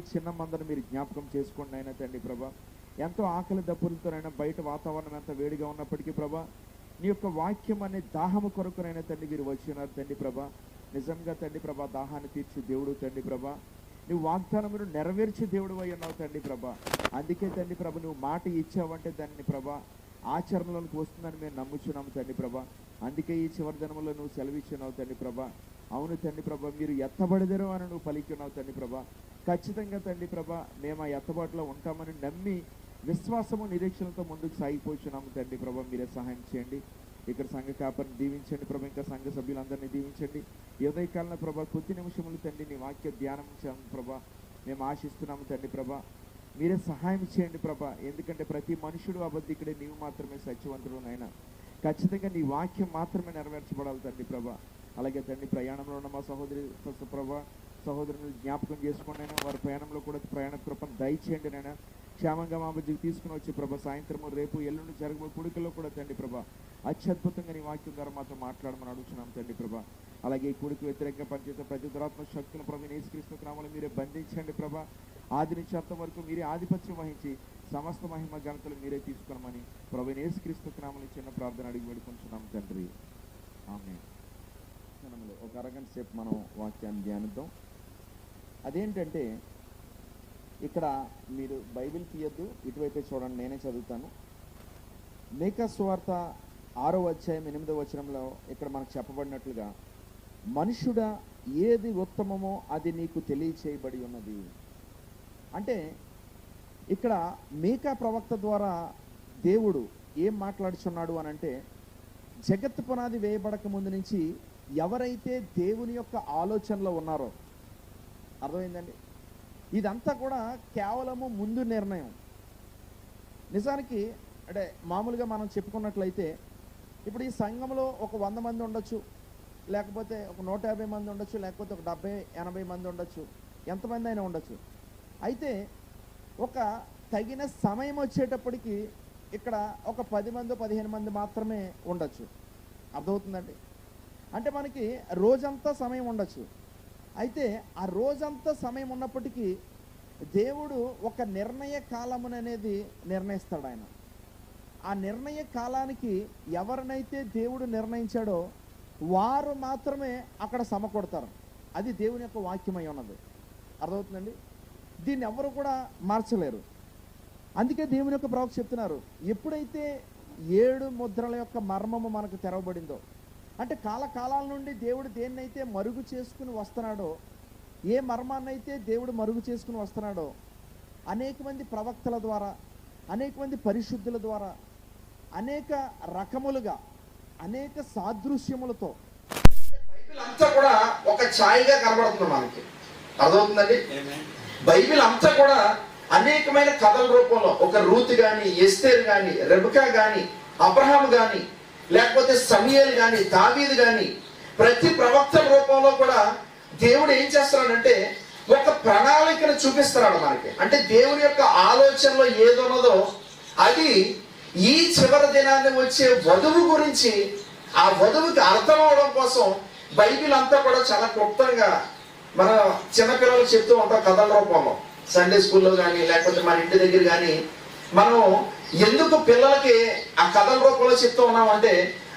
చిన్న మందను మీరు జ్ఞాపకం చేసుకోండి అయినా తండ్రి ప్రభా. ఎంతో ఆకలి దప్పులతోనైనా బయట వాతావరణం ఎంత వేడిగా ఉన్నప్పటికీ ప్రభా, నీ యొక్క వాక్యం అనే దాహము కొరకునైనా తండ్రి మీరు వచ్చినారు తండ్రి ప్రభా. నిజంగా తండ్రి ప్రభా దాహాన్ని తీర్చే దేవుడు తండ్రి ప్రభా. నువ్వు వాగ్దానమును నెరవేర్చే దేవుడు అయి ఉన్నావు తండ్రి ప్రభా. అందుకే తండ్రి ప్రభ నువ్వు మాట ఇచ్చావంటే దాన్ని ప్రభా ఆచరణలోకి వస్తుందని మేము నమ్ముచున్నాము తండ్రి ప్రభా. అందుకే ఈ చివరి దినములో నువ్వు సెలవిచ్చున్నావు తండ్రి ప్రభా. అవును తండ్రి ప్రభా, మీరు ఎత్తబడదరు అని నువ్వు పలికినావు తండ్రి ప్రభా. ఖచ్చితంగా తండ్రి ప్రభా మేము ఆ ఎత్తబాటులో ఉంటామని నమ్మి విశ్వాసము నిరీక్షణతో ముందుకు సాగిపోచున్నాము తండ్రి ప్రభా. మీరే సహాయం చేయండి. ఇక్కడ సంఘ కాపరిని దీవించండి ప్రభా, ఇంకా సంఘ సభ్యులందరినీ దీవించండి. ఈ ఉదయకాలంలో ప్రభా కొద్ది నిమిషములు తండ్రి నీ వాక్య ధ్యానం చేయాలి ప్రభా మేము ఆశిస్తున్నాము తండ్రి ప్రభా. మీరే సహాయం చేయండి ప్రభా. ఎందుకంటే ప్రతి మనుషుడు అబద్ధికుడే, నీవు మాత్రమే సత్యవంతుడు నాయన. ఖచ్చితంగా నీ వాక్యం మాత్రమే నెరవేర్చబడాలి తండ్రి ప్రభా. అలాగే తండ్రి ప్రయాణంలో ఉన్న మా సహోదరి ప్రభా సహోదరుని జ్ఞాపకం చేసుకోండి అయినా, వారి ప్రయాణంలో కూడా ప్రయాణ కృపను దయచేయండి నైనా. క్షేమంగా మా మధ్యకి తీసుకుని వచ్చి ప్రభా సాయంత్రము రేపు ఎల్లుండి జరగబోయే కూడికల్లో కూడా తండ్రి ప్రభా అత్యద్భుతంగా నీ వాక్యం ద్వారా మాతో మాట్లాడమని అడుగుతున్నాం తండ్రి ప్రభా. అలాగే ఈ కూడికి వ్యతిరేకంగా పనిచేసే ప్రతి దురాత్మ శక్తులను ప్రభు యేసుక్రీస్తు నామములో మీరే బంధించండి ప్రభా. ఆది నుంచి అంత వరకు మీరే ఆధిపత్యం వహించి సమస్త మహిమ ఘనతలు మీరే తీసుకోమని ప్రభు యేసుక్రీస్తు నామములో చిన్న ప్రార్థన అడిగి వేడుకుంటున్నాం తండ్రి. ఆమేన్. ఒక అరగంట సేపు మనం వాక్యాన్ని ధ్యానిద్దాం. అదేంటంటే ఇక్కడ మీరు బైబిల్ తీయద్దు, ఇటువైపే చూడండి, నేనే చదువుతాను. మీకా సువార్త 6వ అధ్యాయం 8వ వచనంలో ఇక్కడ మనకు చెప్పబడినట్లుగా మనుషుడా ఏది ఉత్తమమో అది నీకు తెలియచేయబడి ఉన్నది. అంటే ఇక్కడ మీకా ప్రవక్త ద్వారా దేవుడు ఏం మాట్లాడుచున్నాడు అని అంటే, జగత్తు పునాది వేయబడక ముందు నుంచి ఎవరైతే దేవుని యొక్క ఆలోచనలో ఉన్నారో, అర్థమైందండి, ఇదంతా కూడా కేవలము ముందు నిర్ణయం. నిజానికి అంటే మామూలుగా మనం చెప్పుకున్నట్లయితే ఇప్పుడు ఈ సంఘంలో ఒక 100 మంది ఉండొచ్చు, లేకపోతే ఒక 150 మంది ఉండొచ్చు, లేకపోతే ఒక 70-80 మంది ఉండొచ్చు, ఎంతమంది అయినా ఉండొచ్చు. అయితే ఒక తగిన సమయం వచ్చేటప్పటికి ఇక్కడ ఒక 10 మంది 15 మంది మాత్రమే ఉండొచ్చు. అర్థమవుతుందండి? అంటే మనకి రోజంతా సమయం ఉండొచ్చు. అయితే ఆ రోజంతా సమయం ఉన్నప్పటికీ దేవుడు ఒక నిర్ణయ కాలమును అనేది నిర్ణయిస్తాడు. ఆయన ఆ నిర్ణయ కాలానికి ఎవరినైతే దేవుడు నిర్ణయించాడో వారు మాత్రమే అక్కడ సమకూడతారు. అది దేవుని యొక్క వాక్యమై ఉన్నది. అర్థమవుతుందండి? దీన్ని ఎవరు కూడా మార్చలేరు. అందుకే దేవుని యొక్క ప్రవక్త చెప్తున్నారు, ఎప్పుడైతే 7 ముద్రల యొక్క మర్మము మనకు తెరవబడిందో, అంటే కాలకాలాల నుండి దేవుడు దేన్నైతే మరుగు చేసుకుని వస్తున్నాడో, ఏ మర్మాన్నైతే దేవుడు మరుగు చేసుకుని వస్తున్నాడో, అనేక మంది ప్రవక్తల ద్వారా, అనేక మంది పరిశుద్ధుల ద్వారా, అనేక రకములుగా, అనేక సాదృశ్యములతో బైబిల్ అంతా కూడా ఒక ఛాయగా కనబడుతుంది మనకి. అర్థమవుతుందండి? బైబిల్ అంతా కూడా అనేకమైన కథల రూపంలో, ఒక రూతు కానీ, ఎస్తేరు కానీ, రెబెకా కానీ, అబ్రహాము కానీ, లేకపోతే సమూయేలు కానీ, దావీదు కానీ, ప్రతి ప్రవక్తల రూపంలో కూడా దేవుడు ఏం చేస్తున్నాడంటే ఒక ప్రణాళికను చూపిస్తున్నాడు మనకి. అంటే దేవుని యొక్క ఆలోచనలో ఏదున్నదో అది ఈ చివరి దినాన్ని వచ్చే వధువు గురించి, ఆ వధువుకి అర్థం అవడం కోసం బైబిల్ అంతా కూడా చాలా క్లుప్తంగా మన చిన్నపిల్లలకు చెప్తూ ఉంటాం కథల రూపంలో. సండే స్కూల్లో కానీ, లేకపోతే మన ఇంటి దగ్గర కానీ మనం ఎందుకు పిల్లలకి ఆ కథల రూపంలో చెప్తూ ఉన్నామంటే,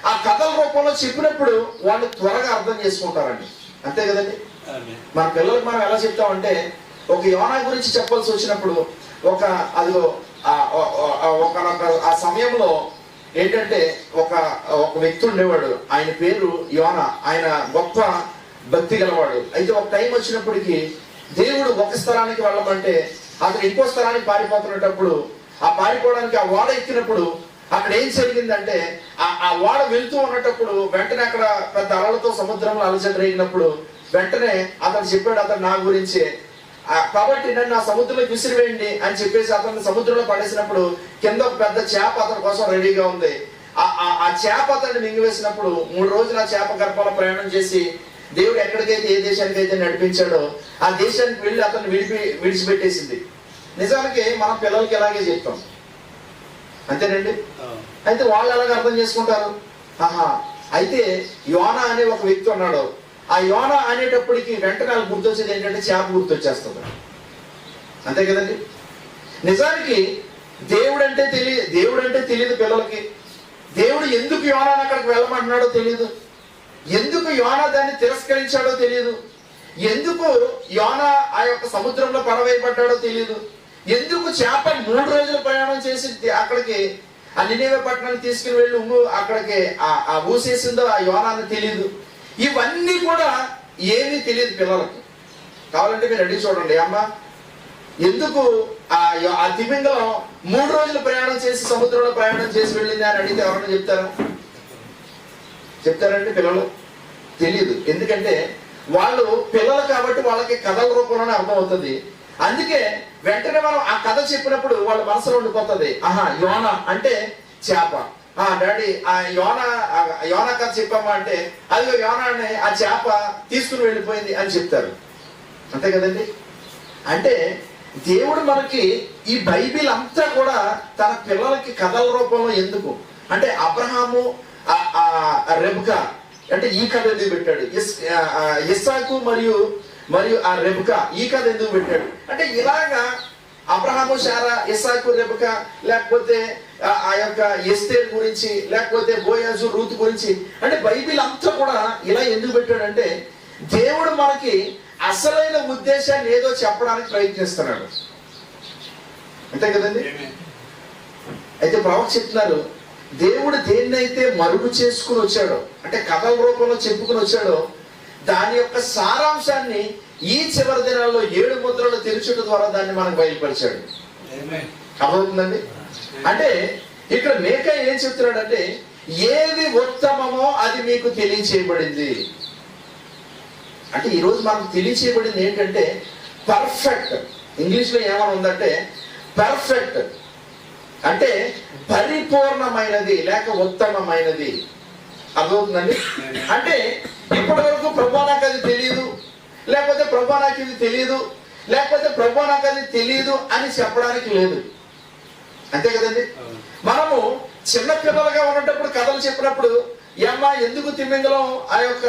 ఆ కథల రూపంలో చెప్పినప్పుడు వాళ్ళు త్వరగా అర్థం చేసుకుంటారండి. అంతే కదండి? మన పిల్లలకు మనం ఎలా చెప్తామంటే, ఒక యోనా గురించి చెప్పాల్సి వచ్చినప్పుడు ఆ సమయంలో ఏంటంటే ఒక వ్యక్తి ఉండేవాడు, ఆయన పేరు యోనా. ఆయన గొప్ప భక్తి గలవాడు. అయితే ఒక టైం వచ్చినప్పటికీ దేవుడు ఒక స్థలానికి వెళ్ళమంటే అతను ఇంకో స్థలానికి పారిపోతున్నప్పుడు, ఆ పారిపోవడానికి ఆ ఓడ ఎక్కినప్పుడు అక్కడ ఏం జరిగిందంటే, ఆ ఓడ వెళ్తూ ఉన్నప్పుడు వెంటనే అక్కడ పెద్ద అలలతో సముద్రంలో అలజడి రేగినప్పుడు వెంటనే అతను చెప్పాడు, అతను నా గురించి, కాబట్టి నన్ను ఆ సముద్రంలో విసిరివేయండి అని చెప్పేసి అతను సముద్రంలో పడేసినప్పుడు కింద ఒక పెద్ద చేప అతని కోసం రెడీగా ఉంది. ఆ చేప అతన్ని మింగివేసినప్పుడు 3 రోజులు ఆ చేప గర్భంలో ప్రయాణం చేసి దేవుడు ఎక్కడికైతే, ఏ దేశానికి అయితే నడిపించాడో ఆ దేశానికి వెళ్ళి అతన్ని విడిచిపెట్టేసింది. నిజానికి మనం పిల్లలకి ఎలాగే చెప్తాం, అంతేనండి? అయితే వాళ్ళు ఎలాగ అర్థం చేసుకుంటారు? అయితే యోనా అనే ఒక వ్యక్తి ఉన్నాడు. ఆ యోనా అనేటప్పటికి వెంటనే వాళ్ళకి గుర్తొచ్చేది ఏంటంటే చేప గుర్తొచ్చేస్తుంది. అంతే కదండి. నిజానికి దేవుడు అంటే తెలియదు పిల్లలకి. దేవుడు ఎందుకు యోనాను అక్కడికి వెళ్ళమంటున్నాడో తెలియదు, ఎందుకు యోనా దాన్ని తిరస్కరించాడో తెలియదు, ఎందుకు యోనా ఆ యొక్క సముద్రంలో పడవేయబడ్డాడో తెలియదు, ఎందుకు చేప 3 రోజులు ప్రయాణం చేసి అక్కడికి ఆ నినివే పట్టణానికి తీసుకుని వెళ్ళి అక్కడికి ఆ ఊసేసిందో ఆ యోనాన్ని తెలియదు. ఇవన్నీ కూడా ఏమీ తెలియదు పిల్లలకి. కావాలంటే మీరు అడిగి చూడండి, అమ్మ ఎందుకు ఆ తిమింగలం 3 రోజులు ప్రయాణం చేసి సముద్రంలో ప్రయాణం చేసి వెళ్ళింది అని అడిగితే ఎవరైనా చెప్తారండి? పిల్లలు తెలియదు. ఎందుకంటే వాళ్ళు పిల్లలు కాబట్టి వాళ్ళకి కథల రూపంలోనే అర్థం అవుతుంది. అందుకే వెంటనే మనం ఆ కథ చెప్పినప్పుడు వాళ్ళ మనసులో ఉండిపోతుంది, ఆహా యోనా అంటే చేప, డాడీ ఆ యోనా కథ చెప్పమ్మా అంటే అదిగో యోనా అనే ఆ చేప తీసుకుని వెళ్ళిపోయింది అని చెప్తారు. అంతే కదండి. అంటే దేవుడు మనకి ఈ బైబిల్ అంతా కూడా తన పిల్లలకి కథల రూపంలో ఎందుకు అంటే అబ్రహాము రెబ్కా అంటే ఈ కథ ఎందుకు పెట్టాడు, ఇస్సాకు మరియు ఆ రెబ్కా ఈ కథ ఎందుకు పెట్టాడు అంటే ఇలాగా అబ్రహాము శారా ఇస్సాకు రెబ్కా లేకపోతే ఆ యొక్క ఎస్తేర్ గురించి లేకపోతే బోయాజు రూతు గురించి అంటే బైబిల్ అంతా కూడా ఇలా ఎందుకు పెట్టాడంటే దేవుడు మనకి అసలైన ఉద్దేశాన్ని ఏదో చెప్పడానికి ప్రయత్నిస్తున్నాడు. అంతే కదండి. అయితే ప్రవక్త చెప్తున్నారు, దేవుడు దేన్నైతే మరుగు చేసుకుని వచ్చాడో అంటే కథల రూపంలో చెప్పుకుని వచ్చాడో దాని యొక్క సారాంశాన్ని ఈ చివరి దినాల్లో 7 ముద్రలు తెరచుట ద్వారా దాన్ని మనకు బయలుపరిచాడు. అర్థమవుతుందండి. అంటే ఇక్కడ మేకా ఏం చెప్తున్నాడంటే ఏది ఉత్తమమో అది మీకు తెలియచేయబడింది. అంటే ఈరోజు మనకు తెలియచేయబడింది ఏంటంటే పర్ఫెక్ట్. ఇంగ్లీష్ లో ఏమైనా ఉందంటే పర్ఫెక్ట్ అంటే పరిపూర్ణమైనది లేక ఉత్తమమైనది. అర్థమవుతుందండి. అంటే ఇప్పటి వరకు ప్రభు నాకు అది తెలియదు, లేకపోతే ప్రభు నాకు ఇది తెలియదు, లేకపోతే ప్రభు నాకు అది తెలియదు అని చెప్పడానికి లేదు. అంతే కదండి. మనము చిన్న పిల్లలుగా ఉన్నప్పుడు కథలు చెప్పినప్పుడు ఏమ్మా ఎందుకు తిమింగలం ఆ యొక్క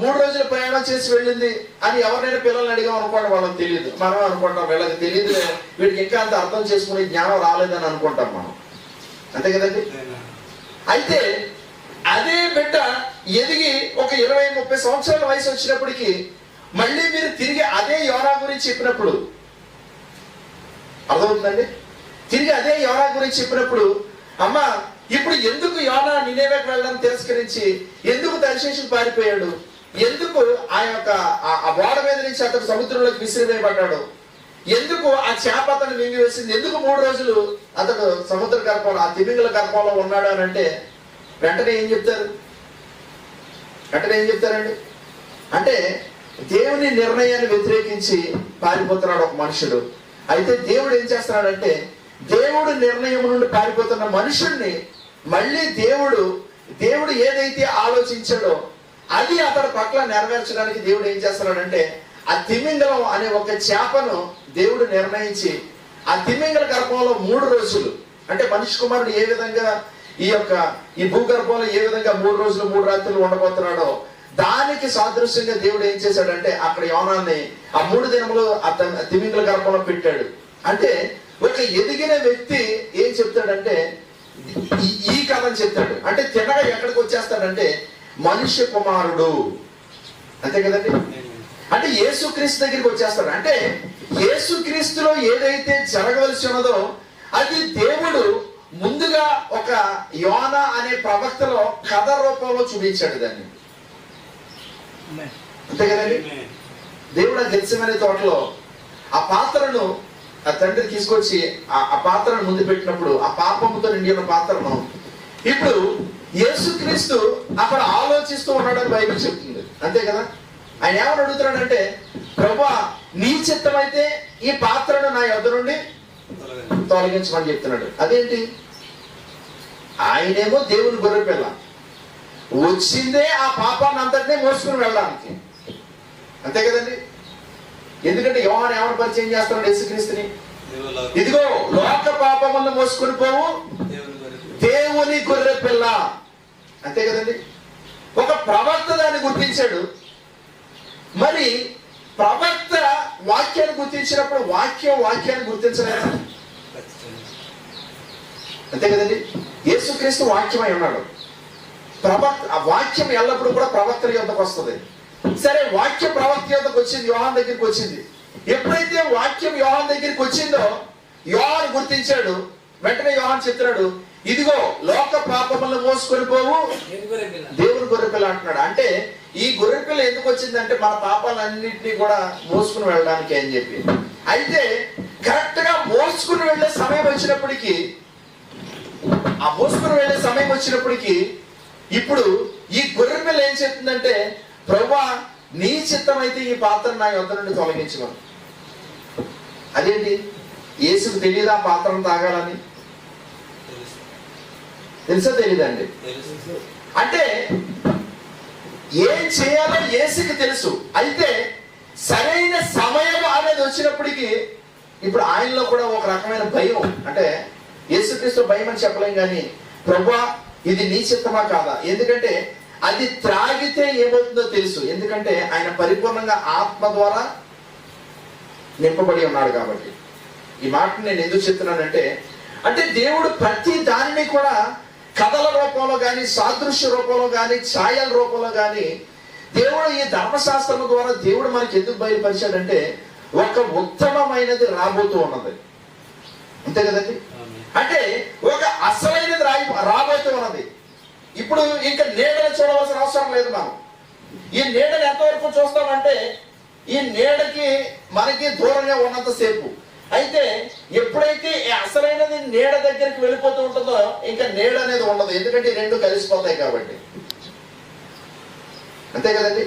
3 రోజులు ప్రయాణం చేసి వెళ్ళింది అని ఎవరినైనా పిల్లల్ని అడిగాం అనుకోండి, వాళ్ళకి తెలియదు. మనం అనుకుంటాం వీళ్ళకి తెలియదు, వీడికి ఇంకా అంత అర్థం చేసుకునే జ్ఞానం రాలేదని అనుకుంటాం మనం. అంతే కదండి. అయితే అదే బిడ్డ ఎదిగి ఒక 20-30 సంవత్సరాల వయసు వచ్చినప్పటికీ మళ్ళీ మీరు తిరిగి అదే యోనా గురించి చెప్పినప్పుడు అర్థమవుతుందండి. తిరిగి అదే యోనా గురించి చెప్పినప్పుడు అమ్మ ఇప్పుడు ఎందుకు యోనా నినేవేకి వెళ్ళడం తిరస్కరించి ఎందుకు తర్షీషుకు పారిపోయాడు, ఎందుకు ఆ యొక్క ఆ ఓడ మీద నుంచి అతను సముద్రంలోకి విసిరివేయబడ్డాడు, ఎందుకు ఆ చేప అతను మింగివేసింది, ఎందుకు 3 రోజులు అతడు సముద్ర గర్భంలో ఆ తిమింగల గర్భంలో ఉన్నాడు అని అంటే వెంటనే ఏం చెప్తారండి. అంటే దేవుని నిర్ణయాన్ని వ్యతిరేకించి పారిపోతున్నాడు ఒక మనుషుడు. అయితే దేవుడు ఏం చేస్తున్నాడంటే దేవుడు నిర్ణయం నుండి పారిపోతున్న మనుషుణ్ణి మళ్ళీ దేవుడు ఏదైతే ఆలోచించాడో అది అతడి పట్ల నెరవేర్చడానికి దేవుడు ఏం చేస్తున్నాడంటే ఆ తిమింగలం అనే ఒక చేపను దేవుడు నిర్ణయించి ఆ తిమింగల గర్భంలో 3 రోజులు అంటే మనిషి కుమారుడు ఏ విధంగా ఈ భూగర్భంలో ఏ విధంగా 3 రోజులు 3 రాత్రులు ఉండబోతున్నాడో దానికి సాదృశ్యంగా దేవుడు ఏం చేశాడంటే అక్కడ యోనాన్ని ఆ 3 దినములు ఆ తిమింగల గర్భంలో పెట్టాడు. అంటే ఒక ఎదిగిన వ్యక్తి ఏం చెప్తాడంటే ఈ కథని చెప్తాడు. అంటే తిన్నగా ఎక్కడికి వచ్చేస్తాడంటే మనుష్య కుమారుడు. అంతే కదండి. అంటే యేసుక్రీస్తు దగ్గరికి వచ్చేస్తాడు. అంటే యేసుక్రీస్తులో ఏదైతే జరగవలసి ఉన్నదో అది దేవుడు ముందుగా ఒక యోనా అనే ప్రవక్తలో కథ రూపంలో చూపించాడు దాన్ని. అంతే కదండి. దేవుడు ఆ గెత్సెమనే తోటలో ఆ పాత్రను ఆ తండ్రి తీసుకొచ్చి ఆ పాత్రను ముందు పెట్టినప్పుడు ఆ పాపముతో నిండి ఉన్న పాత్రను ఇప్పుడు యేసుక్రీస్తు అక్కడ ఆలోచిస్తూ ఉన్నాడని బైబిల్ చెప్తుంది. అంతే కదా. ఆయన ఏమని అడుగుతున్నాడంటే ప్రభువా నీ చిత్తమైతే ఈ పాత్రను నా యొద్ద నుండి తొలగించమని చెప్తున్నాడు. అదేంటి, ఆయనేమో దేవుని గొర్రె పిల్ల వచ్చిందే ఆ పాపాన్ని అంతటినే మోసుకుని వెళ్ళడానికి. అంతే కదండి. ఎందుకంటే యోహాను ఏమని పరిచయం చేస్తున్నాడు యేసుక్రీస్తుని, ఇదిగో లోక పాపములను మోసుకుని పోవు దేవుని గొర్రె పిల్ల. అంతే కదండి. ఒక ప్రవక్త దాన్ని గుర్తించాడు. మరి ప్రవక్త వాక్యాన్ని గుర్తించినప్పుడు వాక్యాన్ని గుర్తించలేదు. అంతే కదండి. యేసుక్రీస్తు వాక్యమై ఉన్నాడు. ఆ వాక్యం ఎల్లప్పుడూ కూడా ప్రవక్తల యొద్దకు వస్తుంది. సరే, వాక్యం ప్రవక్త యొద్దకు వచ్చింది, యోహాను దగ్గరికి వచ్చింది. ఎప్పుడైతే వాక్యం యోహాను దగ్గరికి వచ్చిందో యోహాను గుర్తించాడు. వెంటనే యోహాను చెప్తున్నాడు, ఇదిగో లోక పాపములను మోసుకొని పోవు దేవుని గొర్రెపిల్ల అంటున్నాడు. అంటే ఈ గొర్రెపిల్ల ఎందుకు వచ్చిందంటే మన పాపాలన్నింటినీ కూడా మోసుకుని వెళ్ళడానికి అని చెప్పి. అయితే కరెక్ట్ గా మోసుకుని వెళ్ళే సమయం వచ్చినప్పటికీ, ఇప్పుడు ఈ గొర్రెపిల్ల ఏం చెప్తుందంటే, ప్రభువా నీ చిత్తమైతే ఈ పాత్ర నా యొద్ద నుండి తొలగించమని. అదేంటి, యేసుకు తెలియదా పాత్రను తాగాలని? తెలుసా తెలీదండి? అంటే ఏం చేయాలో యేసుకి తెలుసు. అయితే సరైన సమయం అనేది వచ్చినప్పటికీ ఇప్పుడు ఆయనలో కూడా ఒక రకమైన భయం. అంటే యేసుక్రీస్తు భయం అని చెప్పలేం, కానీ ప్రభువా ఇది నీ చిత్తమా కాదా? ఎందుకంటే అది త్రాగితే ఏమవుతుందో తెలుసు. ఎందుకంటే ఆయన పరిపూర్ణంగా ఆత్మ ద్వారా నింపబడి ఉన్నాడు కాబట్టి. ఈ మాటను నేను ఎందుకు చెప్తున్నానంటే, అంటే దేవుడు ప్రతి దానిని కూడా కథల రూపంలో కానీ, సాదృశ్య రూపంలో కానీ, ఛాయల రూపంలో కానీ దేవుడు ఈ ధర్మశాస్త్రం ద్వారా దేవుడు మనకి ఎందుకు బయలుపరిచాడంటే, ఒక ఉత్తమమైనది రాబోతూ ఉన్నది. అంతే కదండి. అంటే ఒక అసలైనది రాబోతూ ఉన్నది. ఇప్పుడు ఇంకా నీడని చూడవలసిన అవసరం లేదు. మనం ఈ నీడని ఎంతవరకు చూస్తామంటే, ఈ నీడకి మనకి దూరంగా ఉన్నంతసేపు. అయితే ఎప్పుడైతే అసలైనది నీడ దగ్గరికి వెళ్ళిపోతూ ఉంటుందో ఇంకా నీడ అనేది ఉండదు. ఎందుకంటే రెండు కలిసిపోతాయి కాబట్టి. అంతే కదండి.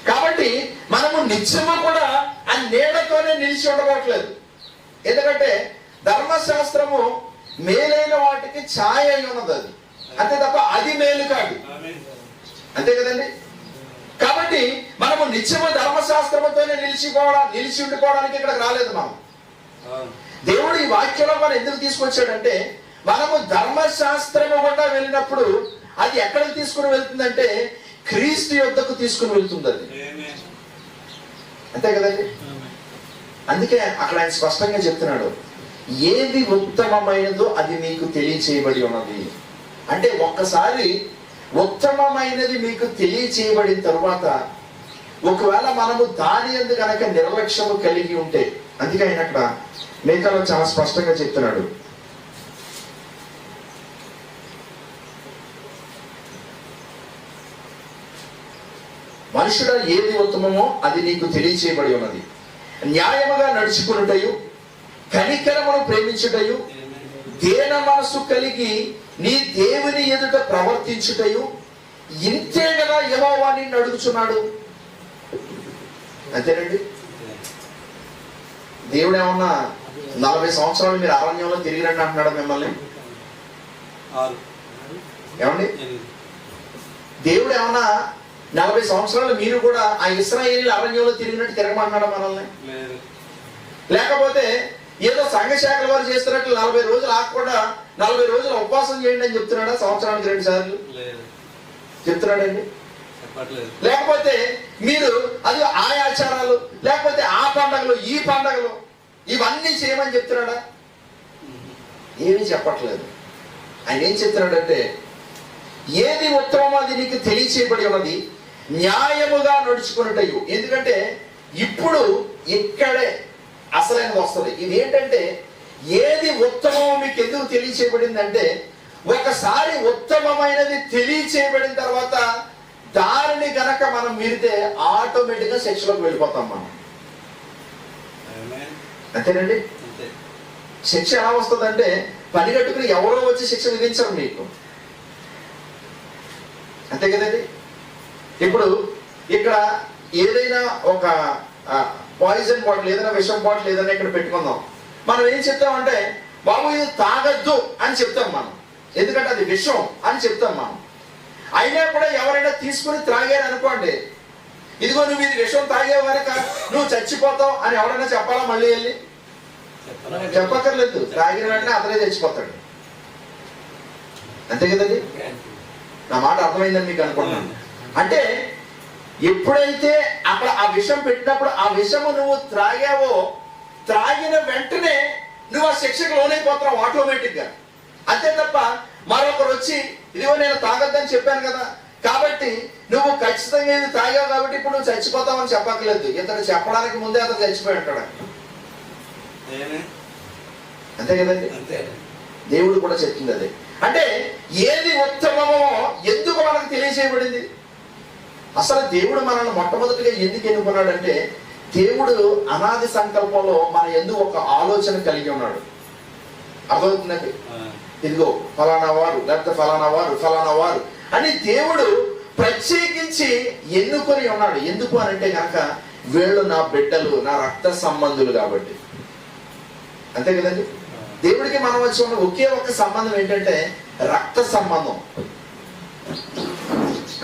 కాబట్టి మనము నిత్యము కూడా ఆ నీడతోనే నిలిచి ఉండవట్లేదు. ఎందుకంటే ధర్మశాస్త్రము మేలైన వాటికి ఛాయ అయి ఉన్నది. అది అంతే తప్ప అది మేలు కాదు. అంతే కదండి. కాబట్టి మనము నిత్యము ధర్మశాస్త్రముతోనే నిలిచి ఉండిపోవడానికి ఇక్కడికి రాలేదు. మనం దేవుడు ఈ వాక్యంలో మనం ఎందుకు తీసుకొచ్చాడంటే, మనము ధర్మశాస్త్రము గుండా వెళ్ళినప్పుడు అది ఎక్కడికి తీసుకుని వెళ్తుందంటే క్రీస్తు యొద్దకు తీసుకుని వెళ్తుంది అది. అంతే కదండి. అందుకే అక్కడ ఆయన స్పష్టంగా చెప్తున్నాడు, ఏది ఉత్తమమైనదో అది మీకు తెలియచేయబడి ఉన్నది. అంటే ఒక్కసారి ఉత్తమమైనది మీకు తెలియచేయబడిన తరువాత ఒకవేళ మనము దాని యందు గనక నిర్లక్ష్యము కలిగి ఉంటే, అందుకే ఆయన అక్కడ మేకలో చాలా స్పష్టంగా చెప్తున్నాడు, మనుషుడా ఏది ఉత్తమమో అది నీకు తెలియచేయబడి ఉన్నది. న్యాయముగా నడుచుకునుటయు, కనికరమును ప్రేమించుటయు, దేన మనసు కలిగి నీ దేవుని ఎదుట ప్రవర్తించుటయు, ఇంతే కదా యెహోవా నిన్ను అడుగుచున్నాడు. అంతేనండి. దేవుడు ఏమన్నా 40 సంవత్సరాలు మీరు అరణ్యంలో తిరిగి రండి అంటున్నాడు మిమ్మల్ని? ఏమండి, దేవుడు ఏమన్నా 40 సంవత్సరాలు మీరు కూడా ఆ ఇశ్రాయేలీయుల అరణ్యంలో తిరిగినట్టు తిరగమంటున్నాడు మనల్ని? లేకపోతే ఏదో సంఘ శాఖల వారు చేస్తున్నట్లు 40 రోజులు ఆగకుండా 40 రోజులు ఉపవాసం చేయండి అని చెప్తున్నాడా? సంవత్సరానికి 2 సార్లు చెప్తున్నాడండి? లేకపోతే మీరు అది ఆ ఆచారాలు, లేకపోతే ఆ పండగలు, ఈ పండగలు, ఇవన్నీ చేయమని చెప్తున్నాడా? ఏమీ చెప్పట్లేదు. ఆయన ఏం చెప్తున్నాడంటే, ఏది ఉత్తమమో అది నీకు తెలియచేయబడి ఉన్నది, న్యాయముగా నడుచుకున్నటయు. ఎందుకంటే ఇప్పుడు ఇక్కడే అసలైనది వస్తుంది. ఇది ఏంటంటే, ఏది ఉత్తమమో మీకు ఎందుకు తెలియచేయబడిందంటే, ఒకసారి ఉత్తమమైనది తెలియచేయబడిన తర్వాత దారిని గనక మనం మీరితే ఆటోమేటిక్ గా శిక్షలోకి వెళ్ళిపోతాం మనం. అంతేనండి. శిక్ష ఎలా వస్తుందంటే, పని కట్టుకుని ఎవరో వచ్చి శిక్ష విధించరు మీకు. అంతే కదండి. ఇప్పుడు ఇక్కడ ఏదైనా ఒక పాయిజన్ బాటిల్, ఏదైనా విషం బాటిల్ ఏదైనా ఇక్కడ పెట్టుకుందాం. మనం ఏం చెప్తామంటే, బాబు ఇది తాగద్దు అని చెప్తాం మనం. ఎందుకంటే అది విషం అని చెప్తాం మనం. అయినా కూడా ఎవరైనా తీసుకుని త్రాగారు అనుకోండి, ఇదిగో నువ్వు ఇది విషం తాగే వరక నువ్వు చచ్చిపోతావు అని ఎవరైనా చెప్పాలా? మళ్ళీ వెళ్ళి చెప్పక్కర్లేదు. తాగిన వెంటనే అతనే చచ్చిపోతాడు. అంతే కదండి. నా మాట అర్థమైందని మీకు అనుకుంటున్నాను. అంటే ఎప్పుడైతే అక్కడ ఆ విషం పెట్టినప్పుడు ఆ విషము నువ్వు త్రాగావో, త్రాగిన వెంటనే నువ్వు ఆ శిక్షకు లోనైపోతున్నావు ఆటోమేటిక్ గా. అంతే తప్ప మరొకరు వచ్చి ఇదిగో నేను తాగొద్దని చెప్పాను కదా, కాబట్టి నువ్వు ఖచ్చితంగా ఇది తాగావు కాబట్టి ఇప్పుడు నువ్వు చచ్చిపోతావని చెప్పక్కర్లేదు. ఇతను చెప్పడానికి ముందే అతను చచ్చిపోయి ఉంటాడు. అంతే కదండి, దేవుడు కూడా చెప్తుంది అదే. అంటే ఏది ఉత్తమమో ఎందుకు మనకు తెలియజేయబడింది? అసలు దేవుడు మనల్ని మొట్టమొదటిగా ఎందుకు ఎన్నుకున్నాడంటే, దేవుడు అనాది సంకల్పంలో మన ఎందుకు ఒక ఆలోచన కలిగి ఉన్నాడు. అర్థమవుతుందండి? ఇదిగో ఫలానా వారు, లేకపోతే ఫలానా వారు, ఫలానా వారు అని దేవుడు ప్రత్యేకించి ఎన్నుకొని ఉన్నాడు. ఎందుకు అని అంటే కనుక వీళ్ళు నా బిడ్డలు, నా రక్త సంబంధులు కాబట్టి. అంతే కదండి. దేవుడికి మనం వచ్చి ఉన్న ఒకే ఒక సంబంధం ఏంటంటే రక్త సంబంధం.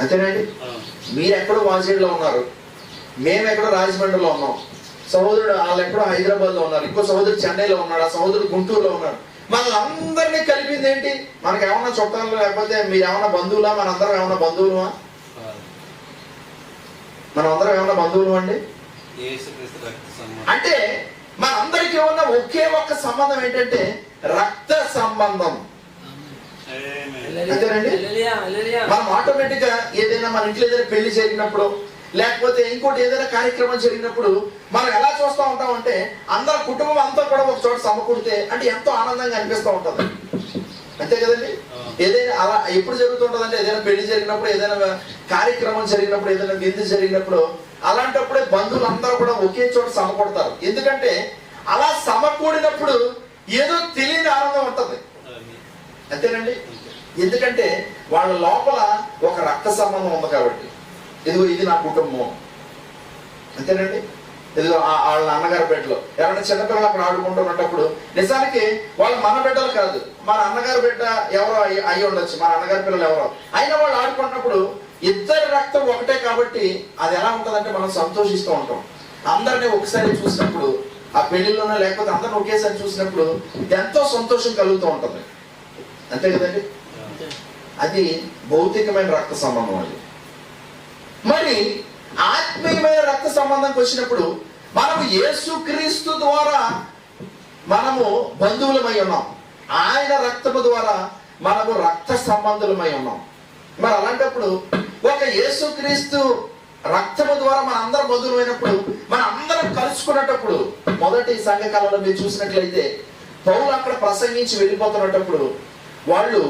అంతేనండి. మీరెక్కడో వాజేడులో ఉన్నారు, మేమెక్కడో రాజమండ్రిలో ఉన్నాం, సహోదరుడు వాళ్ళు ఎక్కడో హైదరాబాద్ లో ఉన్నారు, ఇంకో సహోదరుడు చెన్నైలో ఉన్నాడు, ఆ సహోదరుడు గుంటూరులో ఉన్నాడు. మనల్ని కలిపింది ఏంటి? మనకి ఏమన్నా చుట్టాలు, లేకపోతే మీరు ఏమన్నా బంధువులా? మనందరం ఏమన్నా బంధువులుమా? మనమందరం ఏమన్నా బంధువులు అండి? అంటే మనందరికీ ఉన్న ఒకే ఒక్క సంబంధం ఏంటంటే రక్త సంబంధం. అంతేనండి. మనం ఆటోమేటిక్ గా ఏదైనా మన ఇంట్లో ఏదైనా పెళ్లి జరిగినప్పుడు, లేకపోతే ఇంకోటి ఏదైనా కార్యక్రమం జరిగినప్పుడు మనం ఎలా చూస్తూ ఉంటాం అంటే అందరు కుటుంబం అంతా కూడా ఒక చోట సమకూడితే అంటే ఎంతో ఆనందంగా అనిపిస్తూ ఉంటుంది. అంతే కదండి. ఏదైనా అలా ఎప్పుడు జరుగుతుంటదంటే ఏదైనా పెళ్లి జరిగినప్పుడు, ఏదైనా కార్యక్రమం జరిగినప్పుడు, ఏదైనా విందు జరిగినప్పుడు, అలాంటప్పుడే బంధువులు అందరూ కూడా ఒకే చోట సమకూడతారు. ఎందుకంటే అలా సమకూడినప్పుడు ఏదో తెలియని ఆనందం ఉంటుంది. అంతేనండి. ఎందుకంటే వాళ్ళ లోపల ఒక రక్త సంబంధం ఉంది కాబట్టి. ఇదిగో ఇది నా కుటుంబం. అంతేనండి. ఇదిగో వాళ్ళ అన్నగారి బిడ్డలు ఎవరైనా చిన్నపిల్లలు అక్కడ ఆడుకుంటున్నప్పుడు నిజానికి వాళ్ళు మన బిడ్డలు కాదు, మన అన్నగారి బిడ్డ ఎవరో అయి ఉండొచ్చు, మన అన్నగారి పిల్లలు ఎవరో అయినా వాళ్ళు ఆడుకుంటున్నప్పుడు ఇద్దరి రక్తం ఒకటే కాబట్టి అది ఎలా ఉంటుందంటే మనం సంతోషిస్తూ ఉంటాం. అందరినీ ఒకసారి చూసినప్పుడు, ఆ పెళ్లిలోనే లేకపోతే అందరిని ఒకేసారి చూసినప్పుడు ఎంతో సంతోషం కలుగుతూ ఉంటుంది. అంతే కదండి. అది భౌతికమైన రక్త సంబంధం. అది మరి ఆత్మీయమైన రక్త సంబంధంకి వచ్చినప్పుడు మనము యేసుక్రీస్తు ద్వారా మనము బంధువులమై ఉన్నాం. ఆయన రక్తము ద్వారా మనము రక్త సంబంధులమై ఉన్నాం. మరి అలాంటప్పుడు ఒక యేసుక్రీస్తు రక్తము ద్వారా మన అందరం బంధువులమైనప్పుడు మన అందరం కలుసుకున్నప్పుడు, మొదటి సంఘకాలంలో మీరు చూసినట్లయితే పౌలు అక్కడ ప్రసంగించి వెళ్ళిపోతున్నప్పుడు వాళ్ళు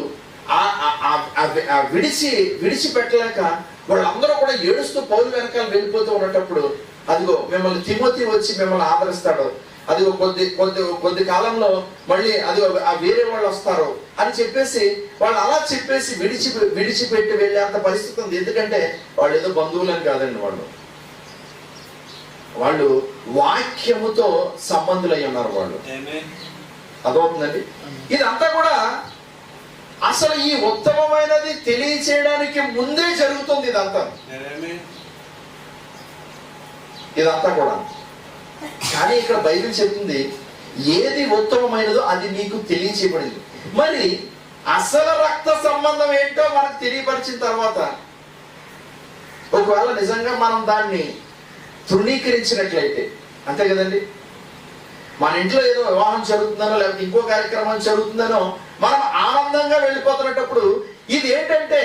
విడిచిపెట్టలేక వాళ్ళందరూ కూడా ఏడుస్తూ పౌలు వెనకాల వెళ్ళిపోతూ ఉన్నప్పుడు, అదిగో మిమ్మల్ని తిమోతి వచ్చి మిమ్మల్ని ఆదరిస్తాడు, అదిగో కొద్ది కాలంలో మళ్ళీ అదిగో వేరే వాళ్ళు వస్తారు అని చెప్పేసి వాళ్ళు అలా చెప్పేసి విడిచిపెట్టి వెళ్ళేంత పరిస్థితి ఉంది. ఎందుకంటే వాళ్ళు ఏదో బంధువులని కాదండి, వాళ్ళు వాక్యముతో సంబంధులై ఉన్నారు. వాళ్ళు అదవుతుందండి. ఇదంతా కూడా అసలు ఈ ఉత్తమమైనది తెలియచేయడానికి ముందే జరుగుతుంది. ఇదంతా కూడా కానీ ఇక్కడ బైబిల్ చెప్తుంది ఏది ఉత్తమమైనదో అది నీకు తెలియచేయబడింది. మరి అసలు రక్త సంబంధం ఏంటో మనకు తెలియపరిచిన తర్వాత ఒకవేళ నిజంగా మనం దాన్ని తృణీకరించినట్లయితే, అంతే కదండి, మన ఇంట్లో ఏదో వివాహం జరుగుతుందనో లేకపోతే ఇంకో కార్యక్రమం జరుగుతుందనో మనం ఆనందంగా వెళ్ళిపోతున్నప్పుడు ఇది ఏంటంటే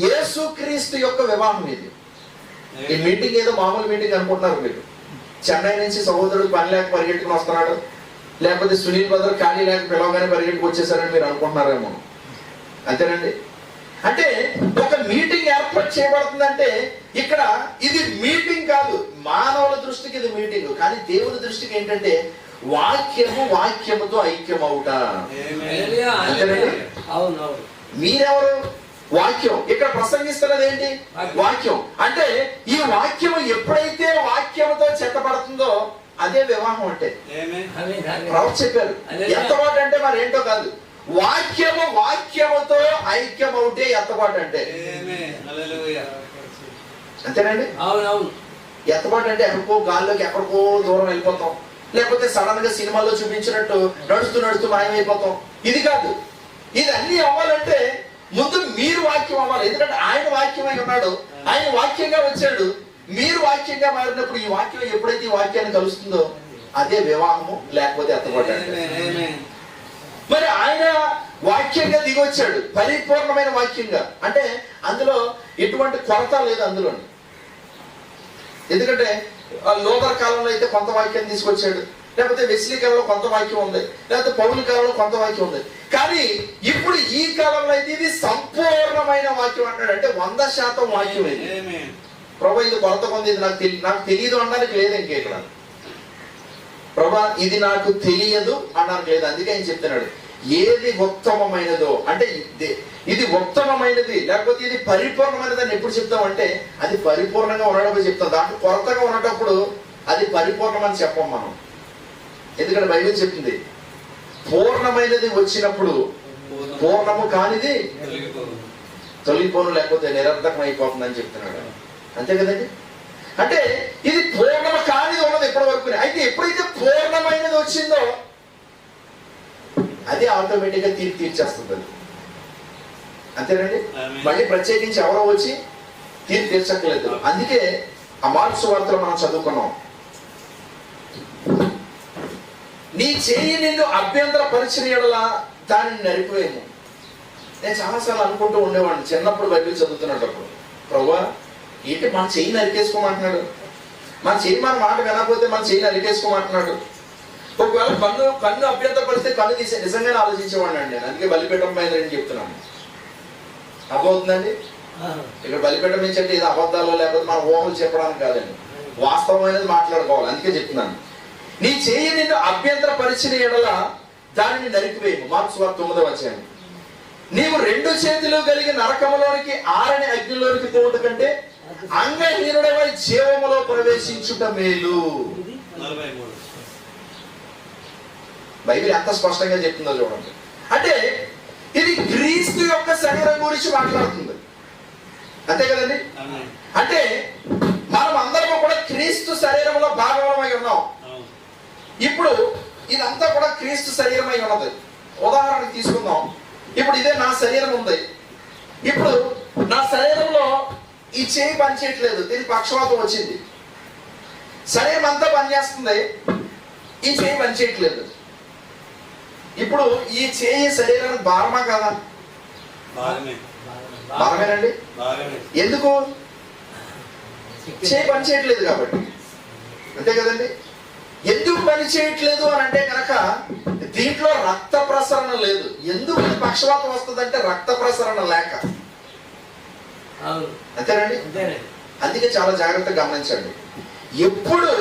యేసుక్రీస్తు యొక్క వివాహం. ఇది ఈ మీటింగ్ ఏదో మామూలు మీటింగ్ అనుకుంటున్నారు మీరు. చెన్నై నుంచి సహోదరుడు పని లేక పరిగెట్టుకుని వస్తున్నాడు, లేకపోతే సునీల్ బ్రదర్ ఖాళీ లేక పిలవగానే పరిగెట్టుకు వచ్చేసారని మీరు అనుకుంటున్నారేమో. అంతేనండి. అంటే ఒక మీటింగ్ ఏర్పాటు చేయబడుతుందంటే ఇక్కడ ఇది మీటింగ్ కాదు. మానవుల దృష్టికి ఇది మీటింగ్, కానీ దేవుని దృష్టికి ఏంటంటే వాక్యముతో ఐక్యమవుట. మీరెవరు? వాక్యం. ఇక్కడ ప్రసంగిస్తున్నది ఏంటి? వాక్యం. అంటే ఈ వాక్యము ఎప్పుడైతే వాక్యముతో చెత్తపడుతుందో అదే వివాహం. అంటే ప్రవక్త చెప్పారు ఎత్తబాటు అంటే మరి ఏంటో కాదు, వాక్యముతో ఐక్యమవుతే ఎత్తబాటు అంటే. అంతేనండి. ఎత్తబాటు అంటే ఎక్కడికో గాల్లోకి ఎక్కడికో దూరం వెళ్ళిపోతాం, లేకపోతే సడన్ గా సినిమాల్లో చూపించినట్టు నడుస్తూ మాయమైపోతాం. ఇది కాదు. ఇది అన్ని అవ్వాలంటే ముందు మీరు వాక్యం అవ్వాలి. ఎందుకంటే ఆయన వాక్యమై ఉన్నాడు, ఆయన వాక్యంగా వచ్చాడు. మీరు వాక్యంగా మారినప్పుడు ఈ వాక్యం ఎప్పుడైతే ఈ వాక్యాన్ని కలుస్తుందో అదే వివాహము, లేకపోతే ఎత్తబడ్డాడు. మరి ఆయన వాక్యంగా దిగొచ్చాడు, పరిపూర్ణమైన వాక్యంగా. అంటే అందులో ఎటువంటి కొరత లేదు అందులోని. ఎందుకంటే లోదర్ కాలంలో అయితే కొంత వాక్యం తీసుకొచ్చాడు, లేకపోతే వెస్లీ కాలంలో కొంత వాక్యం ఉంది, లేకపోతే పౌలు కాలంలో కొంత వాక్యం ఉంది. కానీ ఇప్పుడు ఈ కాలంలో అయితే ఇది సంపూర్ణమైన వాక్యం అంటాడు. అంటే 100% వాక్యం ఇది. ప్రభా ఇది కొరత కొంది, ఇది నాకు తెలియదు అనడానికి లేదు. ఇంకే ఇక్కడ ప్రభా ఇది నాకు తెలియదు అనడానికి లేదు. అందుకే ఆయన చెప్తున్నాడు ఏది ఉత్తమమైనదో, అంటే ఇది ఉత్తమమైనది లేకపోతే ఇది పరిపూర్ణమైనది అని ఎప్పుడు చెప్తామంటే అది పరిపూర్ణంగా ఉన్నప్పుడు చెప్తాం. దాంట్లో కొరతగా ఉన్నప్పుడు అది పరిపూర్ణమని చెప్పం మనం. ఎందుకంటే బైబిల్ చెప్తుంది పూర్ణమైనది వచ్చినప్పుడు పూర్ణము కానిది తొలగిపోను, లేకపోతే నిరర్థకం అయిపోతుంది అని చెప్తున్నాడు. అంతే కదండి. అంటే ఇది పూర్ణము కానిది ఉన్నది ఎప్పటి వరకు. అయితే ఎప్పుడైతే పూర్ణమైనది వచ్చిందో అది ఆటోమేటిక్ గా తీర్చేస్తుంది. అంతేనండి. మళ్ళీ ప్రత్యేకించి ఎవరో వచ్చి తీర్చక్కలేదు. అందుకే ఆ మార్కు సువార్తలో మనం చదువుకున్నాం, నీ చేయి నిన్ను అభ్యంతర పరిచిన యెడల దానిని నరికివేయము. నేను చాలాసార్లు అనుకుంటూ ఉండేవాడిని చిన్నప్పుడు బైబిల్ చదువుతున్నప్పుడు, ప్రభువా ఏంటి మన చెయ్యి నరికేసుకోమంటున్నాడు, మన చెయ్యి మన మాట వినకపోతే మన చెయ్యి నరికేసుకోమంటున్నాడు. ఒకవేళ కన్ను అభ్యంతర పరిస్తే కన్ను తీసే నిజంగానే ఆలోచించేవాడిని అండి నేను. అందుకే బలిపీఠం మీద నేను చెప్తున్నాను. అర్థమవుతుందండి. ఇక్కడ బలిపీఠం నుంచి అంటే ఇది అబద్ధాలు లేకపోతే మన ఊహలు చెప్పడానికి కాదండి, వాస్తవమైనది మాట్లాడుకోవాలి. అందుకే చెప్తున్నాను, నీ చేయి నిన్ను అభ్యంతర పరిచిన యెడల దానిని నరికివేయము. మార్కు సువార్త 9వ అధ్యాయం. నీవు 2 చేతులు కలిగి నరకములోనికి ఆరని అగ్నిలోనికి పోవుట కంటే అంగహీనుడవై జీవములో ప్రవేశించుట మేలు. బైబిల్ ఎంత స్పష్టంగా చెప్తుందో చూడండి. అంటే ఇది క్రీస్తు యొక్క శరీరం గురించి మాట్లాడుతుంది. అంతే కదండి. అంటే మనం అందరం కూడా క్రీస్తు శరీరంలో భాగమై ఉన్నాం. ఇప్పుడు ఇదంతా కూడా క్రీస్తు శరీరమై ఉన్నది. ఉదాహరణకు తీసుకుందాం, ఇప్పుడు ఇదే నా శరీరం ఉంది. ఇప్పుడు నా శరీరంలో ఈ చేయి పనిచేయట్లేదు, దీనికి పక్షవాతం వచ్చింది. శరీరం అంతా పనిచేస్తుంది, ఈ చేయి పనిచేయట్లేదు. ఇప్పుడు ఈ చేయి శరీరానికి భారమా కదా? భారమేనండి. ఎందుకు? చేయి పనిచేయట్లేదు కాబట్టి. అంతే కదండి. ఎందుకు పని చేయట్లేదు అని అంటే కనుక దీంట్లో రక్త ప్రసరణ లేదు. ఎందుకు పక్షవాతం వస్తుందంటే రక్త ప్రసరణ లేక. అంతేనండి. అందుకే చాలా జాగ్రత్తగా గమనించండి. ఎప్పుడు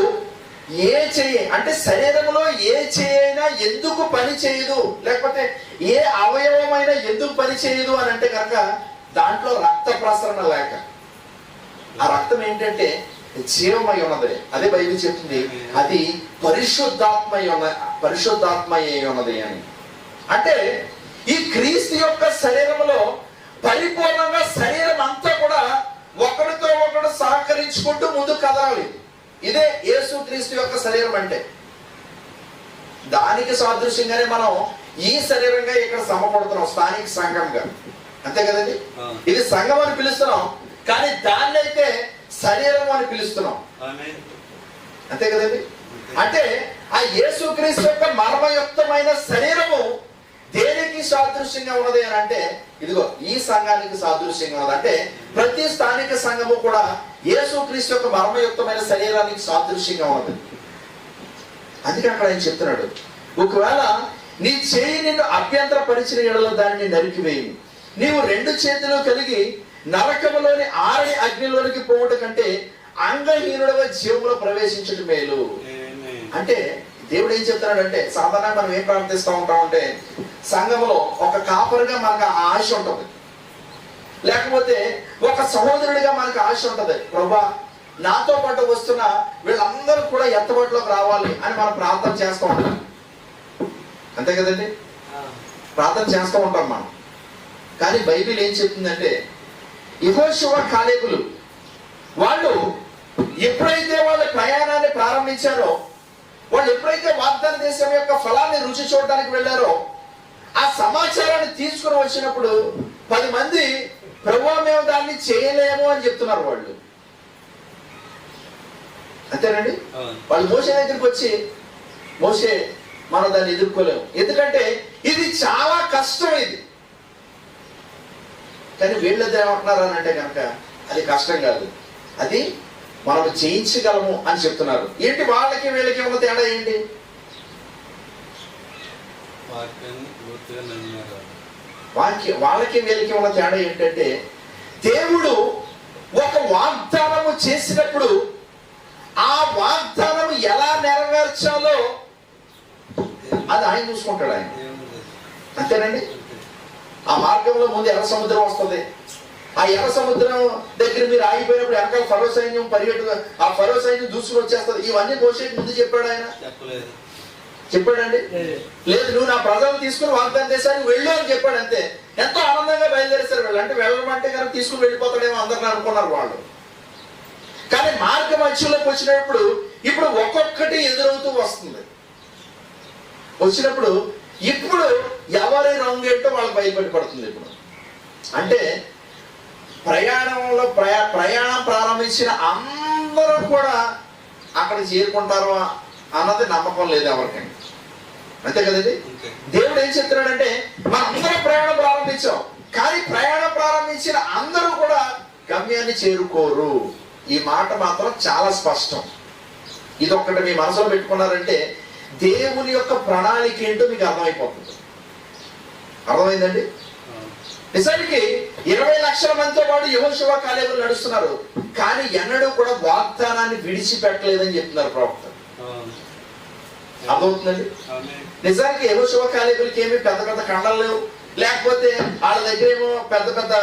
ఏ చేయి అంటే శరీరంలో ఏ చేయి అయినా ఎందుకు పని చేయదు, లేకపోతే ఏ అవయవమైనా ఎందుకు పని చేయదు అని అంటే కనుక దాంట్లో రక్త ప్రసరణ లేక. ఆ రక్తం ఏంటంటే జీవమై ఉన్నది. అదే బైబిల్ చెప్తుంది అది పరిశుద్ధాత్మయ్య ఉన్నది అని. అంటే ఈ క్రీస్తు యొక్క శరీరంలో పరిపూర్ణంగా శరీరం అంతా కూడా ఒకరితో ఒకడు సహకరించుకుంటూ ముందుకు కదలాలి. ఇదే యేసు క్రీస్తు యొక్క శరీరం అంటే. దానికి సాదృశ్యంగానే మనం ఈ శరీరంగా ఇక్కడ సమపడుతున్నాం, స్థానిక సంఘంగా. అంతే కదండి. ఇది సంఘం అని పిలుస్తున్నాం, కానీ దాన్ని అయితే శరీరం అని పిలుస్తున్నాం. అంతే కదండి. అంటే ఆ యేసు క్రీస్తు యొక్క మర్మయుక్తమైన శరీరము దేనికి సాదృశ్యంగా ఉన్నది అని అంటే ఇదిగో ఈ సంఘానికి సాదృశ్యంగా ఉన్నది. అంటే ప్రతి స్థానిక సంఘము కూడా యేసు క్రీస్తు యొక్క మర్మయుక్తమైన శరీరానికి సాదృశ్యంగా ఉన్నది. అందుకే అక్కడ ఆయన చెప్తున్నాడు, ఒకవేళ నీ చేయి నిన్ను అభ్యంతర పరిచిన యెడల దానిని నరికివేయి. నీవు 2 చేతులు కలిగి నరకములోని ఆరని అగ్నిలోనికి పోవట కంటే అంగహీనుడవ జీవంలో ప్రవేశించడం మేలు. అంటే దేవుడు ఏం చెప్తున్నాడంటే, సాధారణంగా మనం ఏం ప్రార్థిస్తూ ఉంటామంటే సంఘంలో ఒక కాపరిగా మనకు ఆశ ఉంటుంది, లేకపోతే ఒక సహోదరుడిగా మనకు ఆశ ఉంటుంది. ప్రభా నాతో పాటు వస్తున్న వీళ్ళందరూ కూడా ఎత్తబాటులోకి రావాలి అని మనం ప్రార్థన చేస్తూ ఉంటాం. అంతే కదండి. ప్రార్థన చేస్తూ ఉంటాం మనం. కానీ బైబిల్ ఏం చెప్తుందంటే యెహోషువ కాలేబులు వాళ్ళు ఎప్పుడైతే వాళ్ళ ప్రయాణాన్ని ప్రారంభించారో, వాళ్ళు ఎప్పుడైతే వాగ్దాన దేశం యొక్క ఫలాన్ని రుచి చూడడానికి వెళ్ళారో, ఆ సమాచారాన్ని తీసుకుని వచ్చినప్పుడు 10 మంది ప్రభువా మేము దాన్ని చేయలేము అని చెప్తున్నారు. వాళ్ళు అంతేనండి. వాళ్ళు మోషే దగ్గరికి వచ్చి, మోషే మనం దాన్ని ఎదుర్కోలేము, ఎందుకంటే ఇది చాలా కష్టం ఇది. కానీ వీళ్ళది ఏమంటున్నారు అని అంటే కనుక అది కష్టం కాదు, అది మనం జయించగలము అని చెప్తున్నారు. ఏంటి వాళ్ళకి వీళ్ళకి ఉన్న తేడా ఏంటి? వాళ్ళకి వీళ్ళకి ఉన్న తేడా ఏంటంటే, దేవుడు ఒక వాగ్దానము చేసినప్పుడు ఆ వాగ్దానం ఎలా నెరవేర్చాలో అది ఆయన చూసుకుంటాడు. ఆయన అంతేనండి. ఆ మార్గంలో ముందు ఎర్ర సముద్రం వస్తుంది. ఆ ఎర్ర సముద్రం దగ్గర మీరు ఆగిపోయినప్పుడు వెనకాల ఫరో సైన్యం ఆ ఫరో సైన్యం దూసుకుని వచ్చేస్తుంది. ఇవన్నీ మోషేకి ముందు చెప్పాడు ఆయన? చెప్పాడండి? లేదు. నువ్వు నా ప్రజలను తీసుకుని వాగ్దాన దేశానికి వెళ్ళు అని చెప్పాడు, అంతే. ఎంతో ఆనందంగా బయలుదేరేశారు వీళ్ళు. అంటే వెళ్ళమంటే కనుక తీసుకుని వెళ్ళిపోతాడేమో అందరిని అనుకున్నారు వాళ్ళు. కానీ మార్గ మధ్యలోకి వచ్చినప్పుడు ఇప్పుడు ఒక్కొక్కటి ఎదురవుతూ వస్తుంది. వచ్చినప్పుడు ఇప్పుడు ఎవరి రంగు ఏంటో వాళ్ళకి బయలుపడిపడుతుంది. ఇప్పుడు అంటే ప్రయాణంలో ప్రయాణం ప్రారంభించిన అందరూ కూడా అక్కడ చేరుకుంటారు అన్నది నమ్మకం లేదు ఎవరికైనా, అంతే కదండి. దేవుడు ఏం చెప్తున్నాడంటే, మనం అందరం ప్రయాణం ప్రారంభించాం, కానీ ప్రయాణం ప్రారంభించిన అందరూ కూడా గమ్యాన్ని చేరుకోరు. ఈ మాట మాత్రం చాలా స్పష్టం. ఇదొక్కటి మీ మనసులో పెట్టుకున్నారంటే దేవుని యొక్క ప్రణాళిక ఏంటో మీకు అర్థమైపోతుంది. అర్థమైందండి? నిజానికి 20 లక్షల మందితో పాటు యెహోషువ కాలేబులు నడుస్తున్నారు, కానీ ఎన్నడూ కూడా వాగ్దానాన్ని విడిచిపెట్టలేదని చెప్తున్నారు ప్రవక్త. అర్థమవుతుందండి? నిజానికి యెహోషువ కాలేబులకి ఏమి పెద్ద పెద్ద కండలు లేవు, లేకపోతే వాళ్ళ దగ్గర ఏమో పెద్ద పెద్ద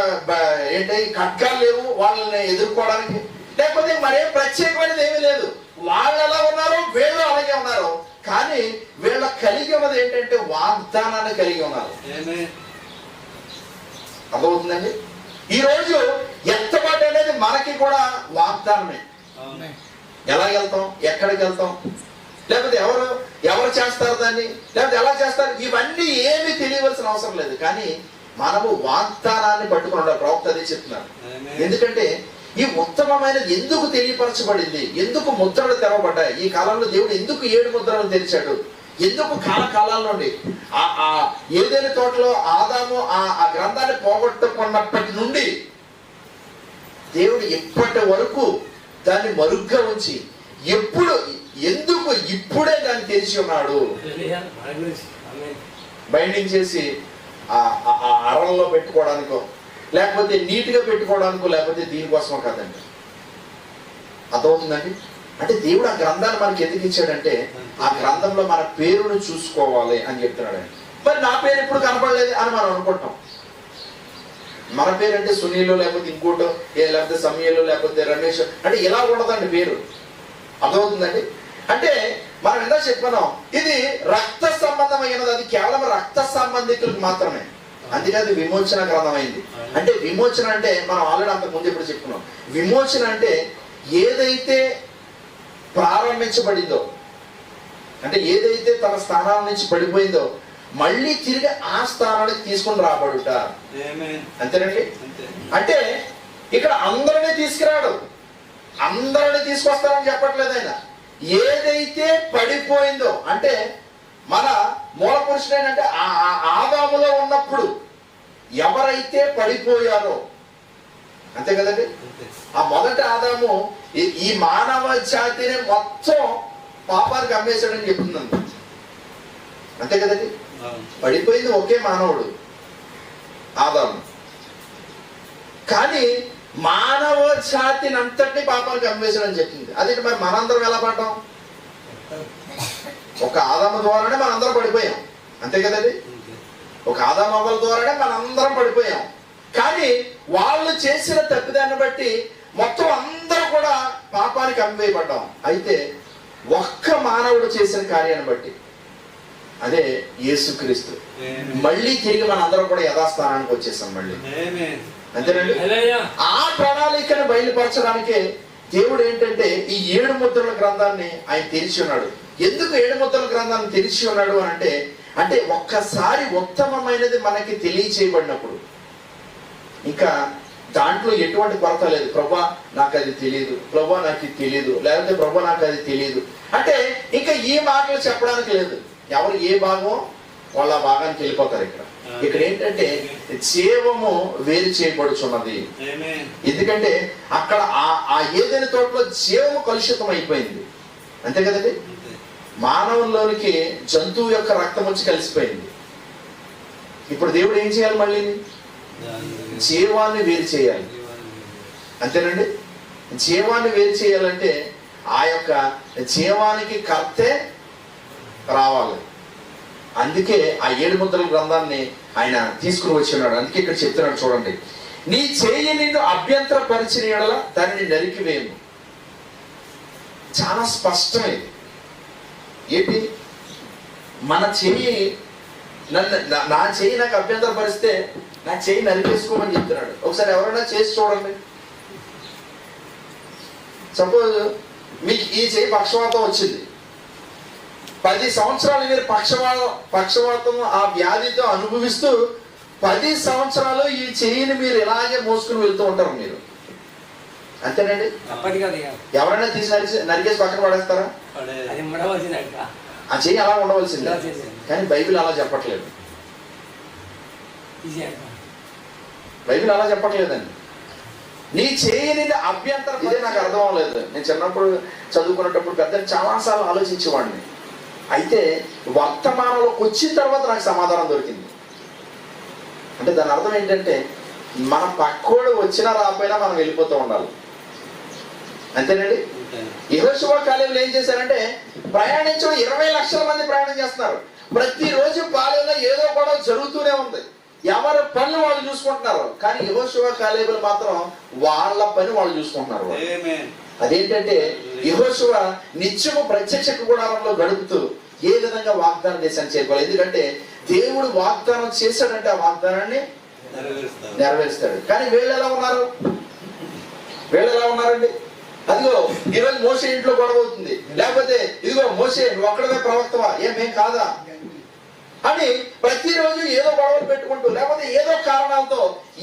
ఏంటి ఖడ్గాలు లేవు వాళ్ళని ఎదుర్కోవడానికి, లేకపోతే మరేం ప్రత్యేకమైనది ఏమీ లేదు. వాళ్ళు ఎలా ఉన్నారో వీళ్ళు అలాగే ఉన్నారు, కానీ వీళ్ళ కలిగి ఉన్నది ఏంటంటే వాగ్దానాన్ని కలిగి ఉన్నారు. అర్థమవుతుందండి? ఈ రోజు ఎత్తబాటు అనేది మనకి కూడా వాగ్దానమే. ఎలా వెళ్తాం, ఎక్కడికి వెళ్తాం, లేకపోతే ఎవరు చేస్తారు దాన్ని, లేకపోతే ఎలా చేస్తారు, ఇవన్నీ ఏమీ తెలియవలసిన అవసరం లేదు. కానీ మనము వాగ్దానాన్ని పట్టుకుని ఉండాలి. ప్రవక్త అదే చెప్తున్నారు. ఎందుకంటే ఈ ఉత్తమమైనది ఎందుకు తెలియపరచబడింది, ఎందుకు ముద్రలు తెరవబడ్డాయి, ఈ కాలంలో దేవుడు ఎందుకు 7 ముద్రలను తెరిచాడు, ఎందుకు కాలాల నుండి ఆ ఏదైనా తోటలో ఆదాము ఆ గ్రంథాన్ని పోగొట్టుకున్నప్పటి నుండి దేవుడు ఇప్పటి వరకు దాన్ని మరుగ్గా ఉంచి ఎందుకు ఇప్పుడే దాన్ని తెరిచి ఉన్నాడు, బైండింగ్ చేసి ఆ అరల్లో పెట్టుకోవడానికో, లేకపోతే నీట్గా పెట్టుకోవడానికో, లేకపోతే దీనికోసమో కదండి. అర్థమవుతుందండి? అంటే దేవుడు ఆ గ్రంథాన్ని మనకి ఎందుకు ఇచ్చాడంటే ఆ గ్రంథంలో మన పేరును చూసుకోవాలి అని చెప్తున్నాడు. మరి నా పేరు ఎప్పుడు కనపడలేదు అని మనం అనుకుంటాం. మన పేరు అంటే సునీలు, లేకపోతే ఇంకోటో, లేకపోతే సమయలు, లేకపోతే రమేష్, అంటే ఇలా ఉండదండి పేరు. అర్థమవుతుందండి? అంటే మనం ఎంత చెప్పుకున్నాం, ఇది రక్త సంబంధమైనది, అది కేవలం రక్త సంబంధికులకు మాత్రమే. అందుకే అది విమోచన గ్రంథం అయింది. అంటే విమోచన అంటే మనం ఆల్రెడీ అంతకు ముందు ఎప్పుడు చెప్పుకున్నాం. విమోచన అంటే ఏదైతే ప్రారంభించబడిందో, అంటే ఏదైతే తన స్థానాల నుంచి పడిపోయిందో మళ్ళీ తిరిగి ఆ స్థానానికి తీసుకుని రాబడుట. అంతేనండి? అంటే ఇక్కడ అందరినీ తీసుకురాడు, అందరినీ తీసుకొస్తారని చెప్పట్లేదు ఆయన. ఏదైతే పడిపోయిందో, అంటే మన మూల పురుషుడు ఏంటంటే ఆదాములో ఉన్నప్పుడు ఎవరైతే పడిపోయారో, అంతే కదండి, ఆ మొదటి ఆదాము ఈ మానవ జాతిని మొత్తం పాపానికి అమ్మేశాడని చెప్తున్నాను, అంతే కదండి. పడిపోయింది ఒకే మానవుడు ఆదాము, కానీ మానవ జాతిని అంతటినీ పాపానికి అమ్మేశాడని చెప్పింది. అదే మరి మనందరం ఎలా పడ్డాం? ఒక ఆదాము ద్వారానే మనందరం పడిపోయాం, అంతే కదండి. ఒక ఆదాము అవ్వల ద్వారానే మనందరం పడిపోయాం. కానీ వాళ్ళు చేసిన తప్పిదాన్ని బట్టి మొత్తం అందరూ కూడా పాపానికి అమ్మివేయబడ్డాం. అయితే ఒక్క మానవుడు చేసిన కార్యాన్ని బట్టి, అదే యేసుక్రీస్తు, మళ్ళీ తిరిగి మన అందరం కూడా యథాస్థానానికి వచ్చేసాం మళ్ళీ, అంతేనండి. ఆ ప్రణాళికను బయలుపరచడానికే దేవుడు ఏంటంటే ఈ 7 ముద్రల గ్రంథాన్ని ఆయన తెరిచి ఉన్నాడు. ఎందుకు 7 ముద్రల గ్రంథాన్ని తెరిచి ఉన్నాడు అని అంటే ఒక్కసారి ఉత్తమమైనది మనకి తెలియచేయబడినప్పుడు ఇంకా దాంట్లో ఎటువంటి కొరత లేదు. ప్రభా నాకు అది తెలియదు, ప్రభా నాకు ఇది తెలియదు, లేకపోతే ప్రభా నాకు అది తెలియదు అంటే ఇంకా ఈ మాటలు చెప్పడానికి లేదు. ఎవరు ఏ భాగం వాళ్ళ భాగానికి వెళ్ళిపోతారు. ఇక్కడ ఏంటంటే జీవము వేరు చేయబడుచున్నది. ఎందుకంటే అక్కడ ఆ ఏదైనా తోటలో జీవము కలుషితం అయిపోయింది, అంతే కదండి. మానవుల్లోనికి జంతువు యొక్క రక్తం వచ్చి కలిసిపోయింది. ఇప్పుడు దేవుడు ఏం చేయాలి? మళ్ళీ జీవాన్ని వేరు చేయాలి, అంతేనండి. జీవాన్ని వేరు చేయాలంటే ఆ యొక్క జీవానికి కర్తే రావాలి. అందుకే ఆ 7 ముద్రల గ్రంథాన్ని ఆయన తీసుకుని వచ్చినాడు. అందుకే ఇక్కడ చెప్తున్నాడు చూడండి, నీ చేయి నిన్ను అభ్యంతర పరిచిన యెడల దానిని నరికివేయము. చాలా స్పష్టమైంది. ఏంటి? మన చెయ్యి నా చెయ్యి నాకు అభ్యంతర పరిస్తే నా చెయ్యి నరికేసుకోమని చెప్తున్నాడు. ఒకసారి ఎవరైనా చేసి చూడండి. సపోజ్ మీకు ఈ చెయ్యి పక్షవాతం వచ్చింది, 10 సంవత్సరాలు మీరు పక్షవాతం ఆ వ్యాధితో అనుభవిస్తూ 10 సంవత్సరాలు ఈ చెయ్యిని మీరు ఇలాగే మోసుకుని వెళ్తూ ఉంటారు మీరు, అంతేనండి. ఎవరైనా తీసి నరికేసి పక్కన పడేస్తారా? ఆ చెయ్యి అలా ఉండవలసిందే. కానీ బైబిల్ అలా చెప్పట్లేదు. బైబిల్ అలా చెప్పట్లేదండి. నీ చేయని అభ్యంతరం, ఇదే నాకు అర్థం అవ్వలేదు. నేను చిన్నప్పుడు చదువుకునేటప్పుడు పెద్ద చాలాసార్లు ఆలోచించేవాడిని. అయితే వర్తమానంలోకి వచ్చిన తర్వాత నాకు సమాధానం దొరికింది. అంటే దాని అర్థం ఏంటంటే మన పక్కోడు వచ్చినా రాకపోయినా మనం వెళ్ళిపోతూ ఉండాలి, అంతేనండి. యెహోషువ కాలేబులు ఏం చేశారంటే ప్రయాణించడం 20 లక్షల మంది ప్రయాణం చేస్తున్నారు. ప్రతిరోజు పాలెంలో ఏదో కూడా జరుగుతూనే ఉంది. ఎవరి పనులు వాళ్ళు చూసుకుంటున్నారు. కానీ యెహోషువ కాలేబులు మాత్రం వాళ్ళ పని వాళ్ళు చూసుకుంటున్నారు. అదేంటంటే యెహోషువ నిత్యము ప్రత్యక్ష గుడారంలో గడుపుతూ ఏ విధంగా వాగ్దానం దేశాన్ని చేరుకోవాలి. ఎందుకంటే దేవుడు వాగ్దానం చేశాడంటే ఆ వాగ్దానాన్ని నెరవేరుస్తాడు. కానీ వీళ్ళు ఎలా ఉన్నారు? వీళ్ళు ఎలా ఉన్నారండి? అదిగో ఈరోజు మోషే ఇంట్లో గొడవ అవుతుంది, లేకపోతే ఇదిగో మోషే నువ్వు ఒక్కడమే ప్రవక్తవా, ఏమేం కాదా అని ప్రతిరోజు ఏదో గొడవలు పెట్టుకుంటూ, లేకపోతే ఏదో కారణాలతో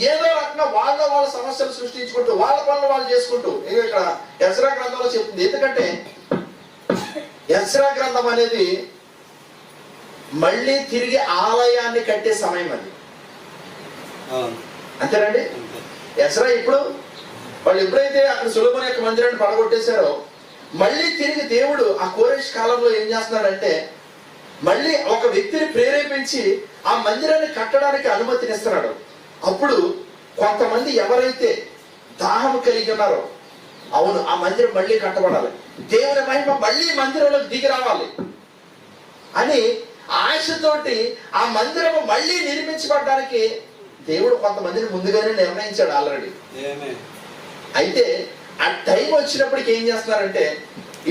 ఏదో రకంగా వాళ్ళ సమస్యలు సృష్టించుకుంటూ వాళ్ళ పనులు వాళ్ళు చేసుకుంటూ ఇక్కడ ఎజ్రా గ్రంథంలో చెప్తుంది. ఎందుకంటే ఎజ్రా గ్రంథం అనేది మళ్ళీ తిరిగి ఆలయాన్ని కట్టే సమయం అది, అంతేనండి. ఎజ్రా ఇప్పుడు వాళ్ళు ఎప్పుడైతే అక్కడ సొలొమోను యొక్క మందిరాన్ని పడగొట్టేశారో మళ్ళీ తిరిగి దేవుడు ఆ కోరేష్ కాలంలో ఏం చేస్తున్నాడంటే మళ్ళీ ఒక వ్యక్తిని ప్రేరేపించి ఆ మందిరాన్ని కట్టడానికి అనుమతినిస్తున్నాడు. అప్పుడు కొంతమంది ఎవరైతే దాహం కలిగి ఉన్నారో, అవును ఆ మందిరం మళ్ళీ కట్టబడాలి, దేవుని మహిమ మళ్ళీ మందిరంలోకి దిగి రావాలి అని ఆశతోటి ఆ మందిరం మళ్ళీ నిర్మించబడడానికి దేవుడు కొంతమందిని ముందుగానే నిర్ణయించాడు ఆల్రెడీ. అయితే ఆ టైం వచ్చినప్పటికి ఏం చేస్తున్నారంటే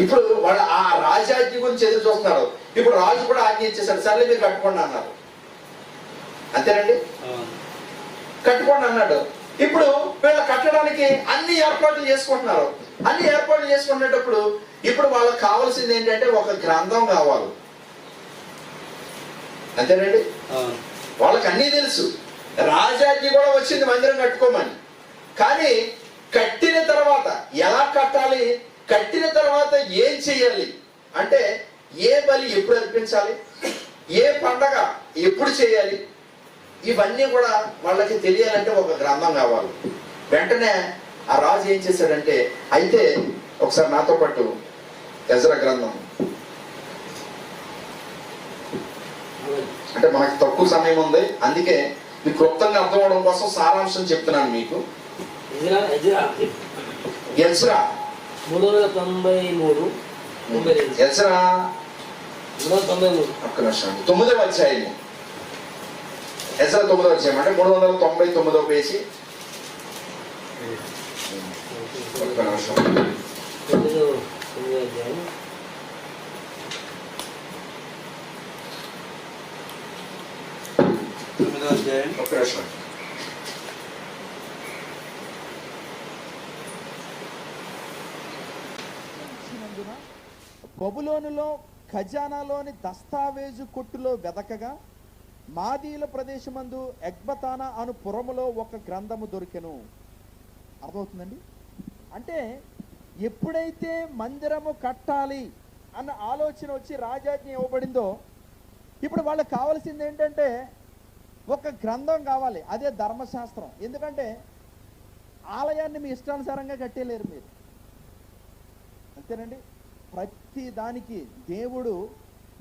ఇప్పుడు వాళ్ళు ఆ రాజాజ్ఞ గురించి ఎదురు చూస్తున్నారు. ఇప్పుడు రాజు కూడా ఆజ్ఞ ఇచ్చేసాడు, సర్లే మీరు కట్టుకోండి అన్నారు, అంతేనండి. కట్టుకోండి అన్నాడు. ఇప్పుడు వీళ్ళు కట్టడానికి అన్ని ఏర్పాట్లు చేసుకుంటున్నారు. అన్ని ఏర్పాట్లు చేసుకునేటప్పుడు ఇప్పుడు వాళ్ళకి కావాల్సింది ఏంటంటే ఒక గ్రంథం కావాలి, అంతేనండి. వాళ్ళకి అన్నీ తెలుసు, రాజాజ్ఞ కూడా వచ్చింది మందిరం కట్టుకోమని. కానీ కట్టిన తర్వాత ఎలా కట్టాలి, కట్టిన తర్వాత ఏం చేయాలి అంటే ఏ బలి ఎప్పుడు అర్పించాలి, ఏ పండగ ఎప్పుడు చేయాలి, ఇవన్నీ కూడా వాళ్ళకి తెలియాలంటే ఒక గ్రంథం కావాలి. వెంటనే ఆ రాజు ఏం చేశాడంటే, అయితే ఒకసారి నాతో పాటు ఎజ్రా గ్రంథం, అంటే మనకు తక్కువ సమయం ఉంది అందుకే మీకు క్లుప్తంగా అర్థం అవడం కోసం సారాంశం చెప్తున్నాను మీకు. ఎజ్రా 393 ఎజ్రా 9వ అధ్యాయము. ఎజ్రా 9వ అధ్యాయం అంటే 399వ పేజీ. ఒక్క నిమిషం. 9వ అధ్యాయం ఒక్క నిమిషం. బబులోనులో ఖజానాలోని దస్తావేజు కొట్టులో వెదకగా మాదీల ప్రదేశమందు ఎగ్బతానా అను పురములో ఒక గ్రంథము దొరికెను. అర్థమవుతుందండి? అంటే ఎప్పుడైతే మందిరము కట్టాలి అన్న ఆలోచన వచ్చి రాజాజ్ఞ ఇవ్వబడిందో, ఇప్పుడు వాళ్ళకి కావాల్సింది ఏంటంటే ఒక గ్రంథం కావాలి, అదే ధర్మశాస్త్రం. ఎందుకంటే ఆలయాన్ని మీ ఇష్టానుసారంగా కట్టేలేరు మీరు, అంతేనండి. ప్రతి దానికి దేవుడు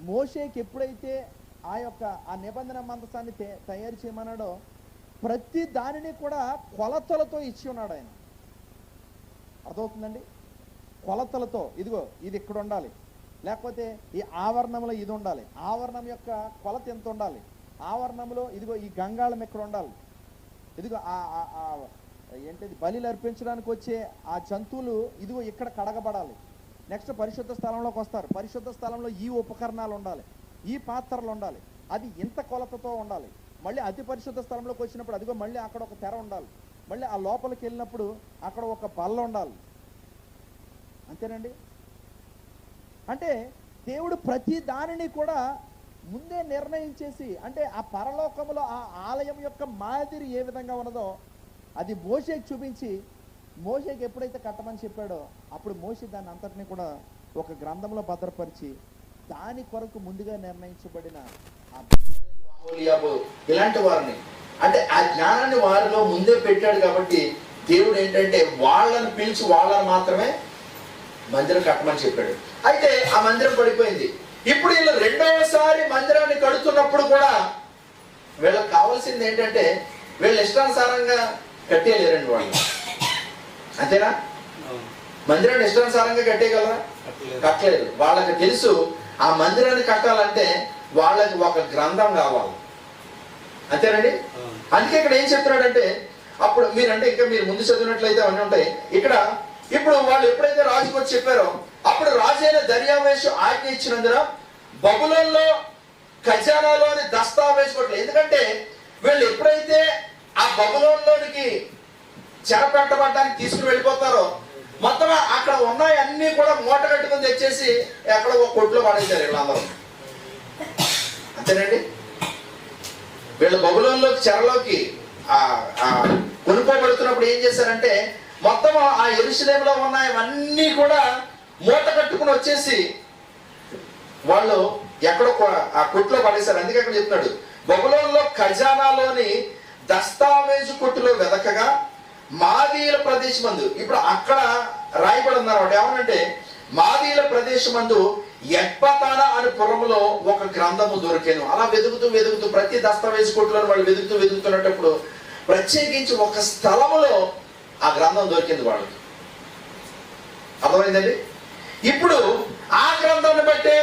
మోషేకి ఎప్పుడైతే ఆ నిబంధన మందసాన్ని తయారు చేయమన్నాడో ప్రతి దానిని కూడా కొలతలతో ఇచ్చి ఉన్నాడు ఆయన. అర్థమవుతుందండి? కొలతలతో, ఇదిగో ఇది ఇక్కడ ఉండాలి, లేకపోతే ఈ ఆవరణంలో ఇది ఉండాలి, ఆవరణం యొక్క కొలత ఎంత ఉండాలి, ఆవరణంలో ఇదిగో ఈ గంగాళం ఎక్కడ ఉండాలి, ఇదిగో ఏంటిది బలిలు అర్పించడానికి వచ్చే ఆ జంతువులు ఇదిగో ఇక్కడ కడగబడాలి. నెక్స్ట్ పరిశుద్ధ స్థలంలోకి వస్తారు, పరిశుద్ధ స్థలంలో ఈ ఉపకరణాలు ఉండాలి, ఈ పాత్రలు ఉండాలి, అది ఇంత కొలతతో ఉండాలి. మళ్ళీ అతి పరిశుద్ధ స్థలంలోకి వచ్చినప్పుడు అదిగో మళ్ళీ అక్కడ ఒక తెర ఉండాలి, మళ్ళీ ఆ లోపలికి వెళ్ళినప్పుడు అక్కడ ఒక బల్ల ఉండాలి. అంతేనండి? అంటే దేవుడు ప్రతి దానిని కూడా ముందే నిర్ణయించేసి, అంటే ఆ పరలోకములో ఆ ఆలయం యొక్క మాదిరి ఏ విధంగా ఉన్నదో అది మోషేకి చూపించి, మోషేకి ఎప్పుడైతే కట్టమని చెప్పాడో అప్పుడు మోషే దాన్ని అంతటిని కూడా ఒక గ్రంథంలో భద్రపరిచి దాని కొరకు ముందుగా నిర్ణయించబడిన ఇలాంటి వారిని, అంటే ఆ జ్ఞానాన్ని వారిలో ముందే పెట్టాడు. కాబట్టి దేవుడు ఏంటంటే వాళ్ళని పిలిచి వాళ్ళని మాత్రమే మందిరం కట్టమని చెప్పాడు. అయితే ఆ మందిరం పడిపోయింది. ఇప్పుడు వీళ్ళు రెండవసారి మందిరాన్ని కడుతున్నప్పుడు కూడా వీళ్ళకి కావాల్సింది ఏంటంటే వీళ్ళు ఇష్టానుసారంగా కట్టేయలేరండి వాళ్ళు. అంతేనా? మందిరాన్ని ఇష్టానుసారంగా కట్టేయగలరా? కట్టలేదు. వాళ్ళకి తెలుసు ఆ మందిరాన్ని కట్టాలంటే వాళ్ళకి ఒక గ్రంథం కావాలి. అంతేనండి? అందుకే ఇక్కడ ఏం చెప్తున్నాడంటే, అప్పుడు మీరంటే ఇంకా మీరు ముందు చదివినట్లయితే అవన్నీ ఉంటాయి. ఇక్కడ ఇప్పుడు వాళ్ళు ఎప్పుడైతే రాజుకు వచ్చి చెప్పారో అప్పుడు రాజు అయిన దర్యావేషు ఆజ్ఞ ఇచ్చినందున బబులోనులో ఖజానాలోని దస్తావేజు కొట్టలేదు. ఎందుకంటే వీళ్ళు ఎప్పుడైతే ఆ బబులోనులోనికి చెరపెట్టబడ్డానికి తీసుకుని వెళ్ళిపోతారో మొత్తం అక్కడ ఉన్నాయి అన్ని కూడా మూట కట్టుకుని తెచ్చేసి ఎక్కడ ఒక కొట్లో పడేశారు వీళ్ళందరూ. అంతేనండి? వీళ్ళు బబులోనులోకి చెరలోకి కొనుక్కోబడుతున్నప్పుడు ఏం చేశారంటే మొత్తం ఆ యెరూషలేములో ఉన్నాయన్నీ కూడా మూట కట్టుకుని వచ్చేసి వాళ్ళు ఎక్కడో ఆ కొట్లో పడేశారు. అందుకే అక్కడ చెప్తున్నాడు, బబులోనులో ఖజానాలోని దస్తావేజు కొట్టులో వెదకగా మాదీయుల ప్రదేశమందు, ఇప్పుడు అక్కడ రాయబడి ఉన్నారు ఏమనంటే మాదీయుల ప్రదేశమందు ఎక్బతానా అనే పురములో ఒక గ్రంథము దొరికాను. అలా వెతుకుతూ ప్రతి దస్తావేజు కొట్టులను వాళ్ళు వెతుకుతున్నప్పుడు ప్రత్యేకించి ఒక స్థలములో ఆ గ్రంథం దొరికింది వాళ్ళకి. అర్థమైందండి? ఇప్పుడు ఆ గ్రంథాన్ని బట్టే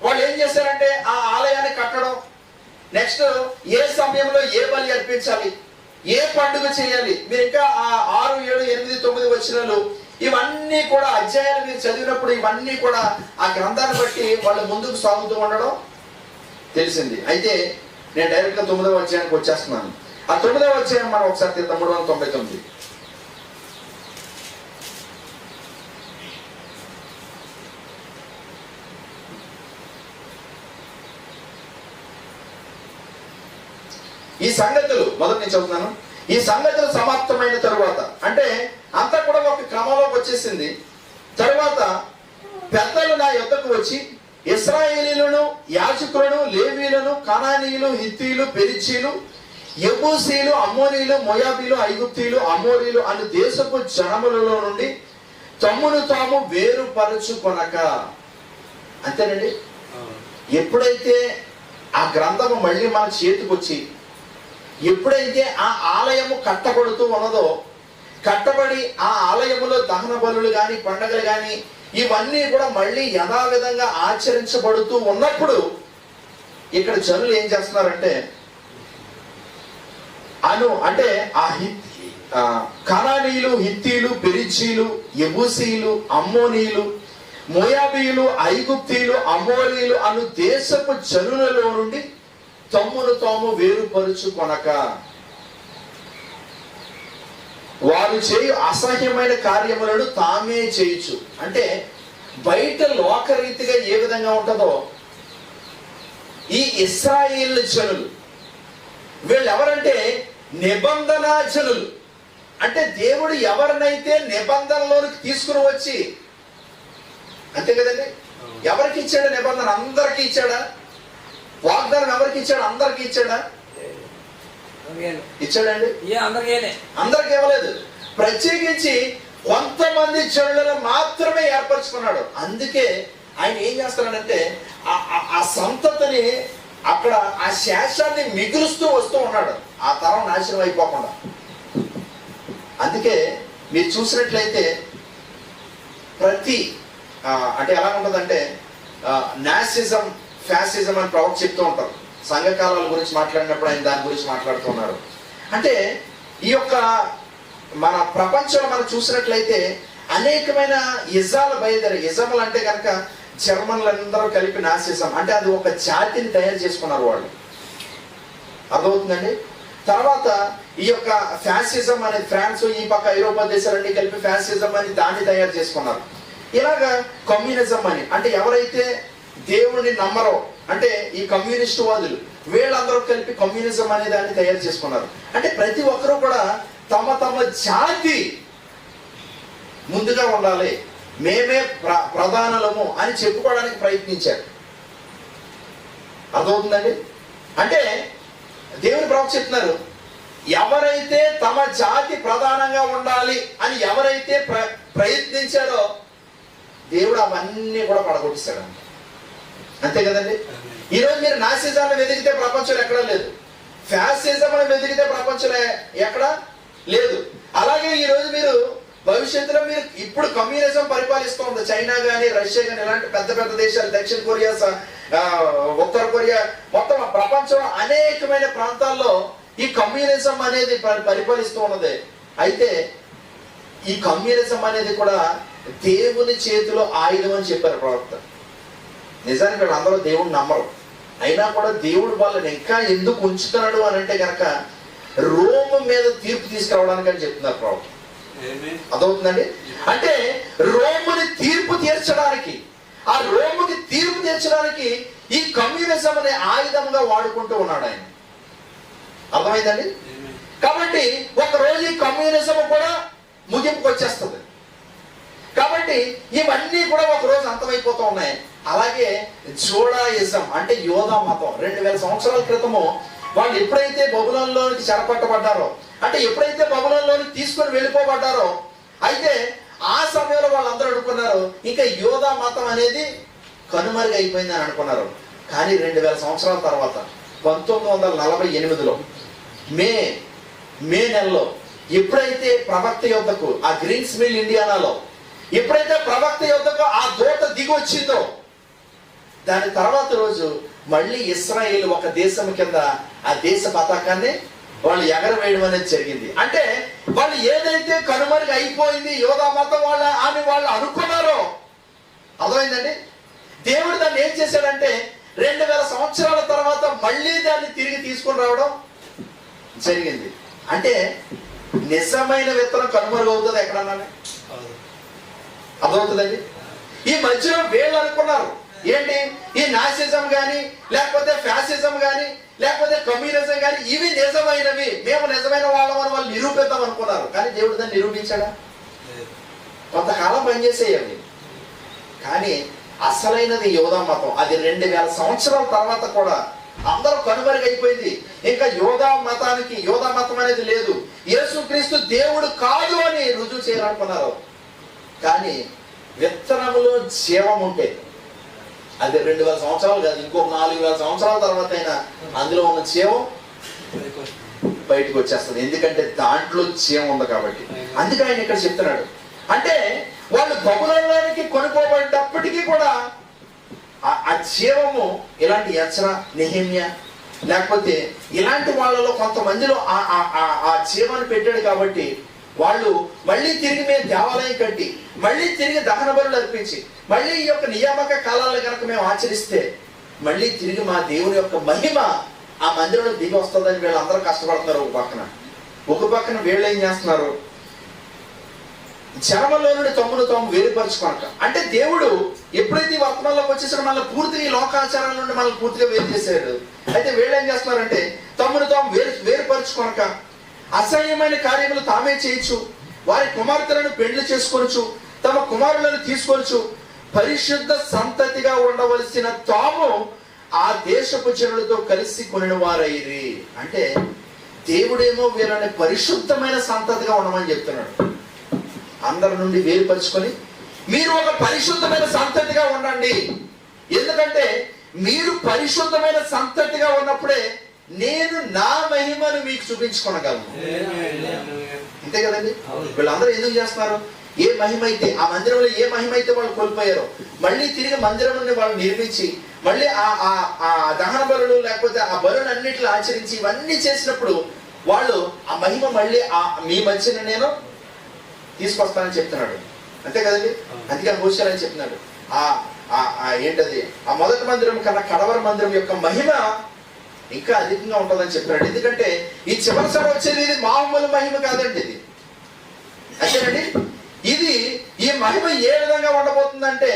వాళ్ళు ఏం చేశారంటే ఆ ఆలయాన్ని కట్టడం, నెక్స్ట్ ఏ సమయంలో ఏ బలి అర్పించాలి, ఏ పండుగ చేయాలి, మీరు ఇంకా ఆ 6, 7, 8, 9 వచనాలు ఇవన్నీ కూడా అధ్యాయాలు మీరు చదివినప్పుడు ఇవన్నీ కూడా ఆ గ్రంథాన్ని బట్టి వాళ్ళు ముందుకు సాగుతూ ఉండడం తెలిసింది. అయితే నేను డైరెక్ట్ గా 9వ అధ్యాయానికి వచ్చేస్తున్నాను. ఆ 9వ అధ్యాయం మనం ఒకసారి 399. ఈ సంగతులు మొదటి నుంచి చదువుతున్నాను. ఈ సంగతులు సమాప్తమైన తరువాత, అంటే అంతా కూడా ఒక క్రమంలోకి వచ్చేసింది. తరువాత పెద్దలు నా యొద్దకు వచ్చి ఇశ్రాయేలీయులను, యాజకులను, లేవీయులను, కనానీయులు, హిత్తీయులు, పెరిజీలు, యెబూసీయులు, అమ్మోనీయులు, మోయాబీలు, ఐగుప్తీయులు, అమోరీలు అను దేశపు జనములలో నుండి తమ్మును తాము వేరుపరచుకొనక. అంతేనండి? ఎప్పుడైతే ఆ గ్రంథము మళ్ళీ మన చేతికి వచ్చి ఎప్పుడైతే ఆ ఆలయము కట్టబడుతూ ఉన్నదో, కట్టబడి ఆ ఆలయములో దహన బలులు కానీ పండగలు కానీ ఇవన్నీ కూడా మళ్ళీ యథావిధంగా ఆచరించబడుతూ ఉన్నప్పుడు ఇక్కడ జనులు ఏం చేస్తున్నారంటే అంటే ఆ కనానీయులు, హిత్తీలు, పెరిజీలు, యెబూసీయులు, అమ్మోనీయులు, మోయాబీయులు, ఐగుప్తీయులు, అమోరీలు అను దేశపు జనులలో నుండి తమ్మును తాము వేరుపరుచుకొనక వారు చేయు అసహ్యమైన కార్యములను తామే చేయొచ్చు. అంటే బయట లోకరీతిగా ఏ విధంగా ఉంటుందో ఈ ఇశ్రాయేలు జనులు వీళ్ళు ఎవరంటే నిబంధన జనులు. అంటే దేవుడు ఎవరినైతే నిబంధనలోనికి తీసుకుని వచ్చి, అంతే కదండి, ఎవరికి ఇచ్చాడు నిబంధన? అందరికి ఇచ్చాడా? వాగ్దానం ఎవరికి ఇచ్చాడు? అందరికి ఇచ్చాడా? ఇచ్చాడండి. అందరికి ఇవ్వలేదు. ప్రత్యేకించి కొంతమంది జనులను మాత్రమే ఏర్పరచుకున్నాడు. అందుకే ఆయన ఏం చేస్తున్నాడంటే ఆ సంతతిని అక్కడ ఆ శేషాన్ని మిగులుస్తూ వస్తూ ఉన్నాడు, ఆ తరం నాశనం అయిపోకుండా. అందుకే మీరు చూసినట్లయితే ప్రతి అంటే ఎలా ఉంటుందంటే నాసిజం, ఫ్యాసిజం అని ప్రవక్త చెప్తూ ఉంటారు. సంఘకాలాల గురించి మాట్లాడినప్పుడు ఆయన దాని గురించి మాట్లాడుతున్నారు. అంటే ఈ యొక్క మన ప్రపంచంలో మనం చూసినట్లయితే అనేకమైన ఇజాలు బయలుదేరాయి. ఇజములు అంటే కనుక జర్మన్లందరూ కలిపి నాసిజం, అంటే అది ఒక జాతిని తయారు చేసుకున్నారు వాళ్ళు. అర్థమవుతుందండి. తర్వాత ఈ యొక్క ఫ్యాసిజం అనేది ఫ్రాన్స్, ఈ పక్క ఐరోపా దేశాలన్నీ కలిపి ఫ్యాసిజం అని దాన్ని తయారు చేసుకున్నారు. ఇలాగా కమ్యూనిజం అని, అంటే ఎవరైతే దేవుడిని నమ్మరో, అంటే ఈ కమ్యూనిస్టు వాదులు, వీళ్ళందరూ కలిపి కమ్యూనిజం అనే దాన్ని తయారు చేసుకున్నారు. అంటే ప్రతి ఒక్కరూ కూడా తమ తమ జాతి ముందుగా ఉండాలి, మేమే ప్రధానులము అని చెప్పుకోవడానికి ప్రయత్నించారు. అర్థమవుతుందండి. అంటే దేవుని ప్రవక్త చెప్తున్నారు, ఎవరైతే తమ జాతి ప్రధానంగా ఉండాలి అని ఎవరైతే ప్రయత్నించారో దేవుడు అవన్నీ కూడా పడగొట్టిస్తాడు. అంతే కదండి. ఈరోజు మీరు నాసిజాన్ని వెతికితే ప్రపంచంలో ఎక్కడా లేదు, ఫ్యాసిజం అని వెతికితే ప్రపంచంలో ఎక్కడా లేదు. అలాగే ఈరోజు మీరు భవిష్యత్తులో మీరు ఇప్పుడు కమ్యూనిజం పరిపాలిస్తూ ఉంది. చైనా కానీ, రష్యా కానీ, ఇలాంటి పెద్ద పెద్ద దేశాలు, దక్షిణ కొరియా, ఉత్తర కొరియా, మొత్తం ప్రపంచంలో అనేకమైన ప్రాంతాల్లో ఈ కమ్యూనిజం అనేది పరిపాలిస్తూ ఉన్నది. అయితే ఈ కమ్యూనిజం అనేది కూడా దేవుని చేతిలో ఆయుధం అని చెప్పారు ప్రవక్త. నిజానికి వీళ్ళందరూ దేవుడిని నమ్మరు, అయినా కూడా దేవుడు వాళ్ళని ఇంకా ఎందుకు ఉంచుతున్నాడు అని అంటే కనుక రోము మీద తీర్పు తీసుకురావడానికి అని చెప్తున్నారు ప్రవక్త. అదవుతుందండి. అంటే రోముని తీర్పు తీర్చడానికి, ఆ రోముకి తీర్పు తీర్చడానికి ఈ కమ్యూనిజం అనే ఆయుధంగా వాడుకుంటూ ఉన్నాడు ఆయన. అర్థమైందండి. కాబట్టి ఒకరోజు ఈ కమ్యూనిజం కూడా ముగింపుకు వచ్చేస్తుంది. కాబట్టి ఇవన్నీ కూడా ఒకరోజు అంతమైపోతూ ఉన్నాయి. అలాగే జూడాయిజం అంటే యోధా మతం 2000 సంవత్సరాల క్రితము వాళ్ళు ఎప్పుడైతే బబులోనులోనికి చెరపట్టబడ్డారో, అంటే ఎప్పుడైతే బబులోనులోనికి తీసుకొని వెళ్ళిపోబడ్డారో, అయితే ఆ సమయంలో వాళ్ళందరూ అనుకున్నారు ఇంకా యోధా మతం అనేది కనుమరుగు అయిపోయింది అని అనుకున్నారు. కానీ 2000 సంవత్సరాల తర్వాత 1948లో మే నెలలో ఎప్పుడైతే ప్రవక్త యుద్ధకు ఆ గ్రీన్స్ మిల్ ఇండియానాలో ఎప్పుడైతే ప్రవక్త యుద్ధకు ఆ దూత దిగి వచ్చిందో, దాని తర్వాత రోజు మళ్ళీ ఇశ్రాయేలు ఒక దేశం కింద ఆ దేశ పతాకాన్ని వాళ్ళు ఎగరవేయడం అనేది జరిగింది. అంటే వాళ్ళు ఏదైతే కనుమరుగు అయిపోయింది యోధా మతం అని వాళ్ళు అనుకున్నారో, అర్థమైందండి. దేవుడు దాన్ని ఏం చేశాడంటే 2000 సంవత్సరాల తర్వాత మళ్ళీ దాన్ని తిరిగి తీసుకొని రావడం జరిగింది. అంటే నిజమైన విత్తనం కనుమరుగు అవుతుంది ఎక్కడన్నా? అర్థమవుతుందండి. ఈ మధ్యలో వీళ్ళు అనుకున్నారు ఏంటి, ఈ నాసిజం కానీ, లేకపోతే ఫ్యాసిజం కానీ, లేకపోతే కమ్యూనిజం కానీ ఇవి నిజమైనవి, మేము నిజమైన వాళ్ళమని వాళ్ళు నిరూపిద్దాం అనుకున్నారు. కానీ దేవుడు దాన్ని నిరూపించాడా? కొంతకాలం పనిచేసేవి. కానీ అసలైనది యోధా మతం, అది 2000 సంవత్సరాల తర్వాత కూడా అందరూ కనుమరుగైపోయింది. ఇంకా యోధా మతం అనేది లేదు, యేసుక్రీస్తు దేవుడు కాదు అని రుజువు చేయాలనుకున్నారు. కానీ విత్తనములో జీవం ఉంటే అది 2000 సంవత్సరాలు కాదు, ఇంకొక 4000 సంవత్సరాల తర్వాత అయినా అందులో ఉన్న జీవం బయటకు వచ్చేస్తుంది. ఎందుకంటే దాంట్లో జీవం ఉంది కాబట్టి. అందుకే ఆయన ఇక్కడ చెప్తున్నాడు. అంటే వాళ్ళు బబులోనులోనికి కొనుక్కోబడేటప్పటికీ కూడా ఆ జీవము ఇలాంటి ఎజ్రా, నెహెమ్యా, లేకపోతే ఇలాంటి వాళ్ళలో కొంతమందిలో ఆ జీవాన్ని పెట్టాడు. కాబట్టి వాళ్ళు మళ్ళీ తిరిగి మేము దేవాలయం కట్టి, మళ్ళీ తిరిగి దహన బలులు అర్పించి, మళ్ళీ ఈ యొక్క నియామక కాలాలను కనుక మేము ఆచరిస్తే మళ్ళీ తిరిగి మా దేవుని యొక్క మహిమ ఆ మందిరంలో దిగి వస్తుందని వీళ్ళందరూ కష్టపడుతున్నారు. ఒక పక్కన వీళ్ళు ఏం చేస్తున్నారు, జనములో నుండి తమ్మును తాము వేరుపరచుకోనక. అంటే దేవుడు ఎప్పుడైతే ఈ వర్తమానంలోకి వచ్చేసాడో మనల్ని పూర్తిగా ఈ లోకాచారాల నుండి మనల్ని పూర్తిగా వేరు చేశాడు. అయితే వీళ్ళు ఏం చేస్తున్నారంటే తమ్మును తాము వేరుపరచుకోనక అసహ్యమైన కార్యములు తామే చేయొచ్చు, వారి కుమార్తెలను పెళ్లి చేసుకోవచ్చు, తమ కుమారులను తీసుకోవచ్చు. పరిశుద్ధ సంతతిగా ఉండవలసిన తాము ఆ దేశపు జనులతో కలిసి కొనిన వారైరి. అంటే దేవుడేమో వీళ్ళని పరిశుద్ధమైన సంతతిగా ఉండమని చెప్తున్నాడు. అందరి నుండి వేరుపరుచుకొని మీరు ఒక పరిశుద్ధమైన సంతతిగా ఉండండి. ఎందుకంటే మీరు పరిశుద్ధమైన సంతతిగా ఉన్నప్పుడే నేను నా మహిమను మీకు చూపించుకోనగలను. అంతే కదండి. వీళ్ళందరూ ఎందుకు చేస్తున్నారు? ఏ మహిమ అయితే ఆ మందిరంలో ఏ మహిమ అయితే వాళ్ళు కోల్పోయారో మళ్ళీ తిరిగి మందిరంలో వాళ్ళు నిర్మించి మళ్ళీ ఆ దహన బలులు లేకపోతే ఆ బలులు అన్నిటిని ఆచరించి ఇవన్నీ చేసినప్పుడు వాళ్ళు ఆ మహిమ మళ్ళీ మీ మధ్యన నేను తీసుకొస్తానని చెప్తున్నాడు. అంతే కదండి. అందుకే హోషేలని చెప్తున్నాడు ఏంటది ఆ మొదటి మందిరం కన్నా కడవరి మందిరం యొక్క మహిమ ఇంకా అధికంగా ఉంటుందని చెప్తున్నాడు. ఎందుకంటే ఈ చివరిసారి వచ్చేది ఇది మామూలు మహిమ కాదండి. ఇది అంతేనండి. ఇది ఈ మహిమ ఏ విధంగా ఉండబోతుందంటే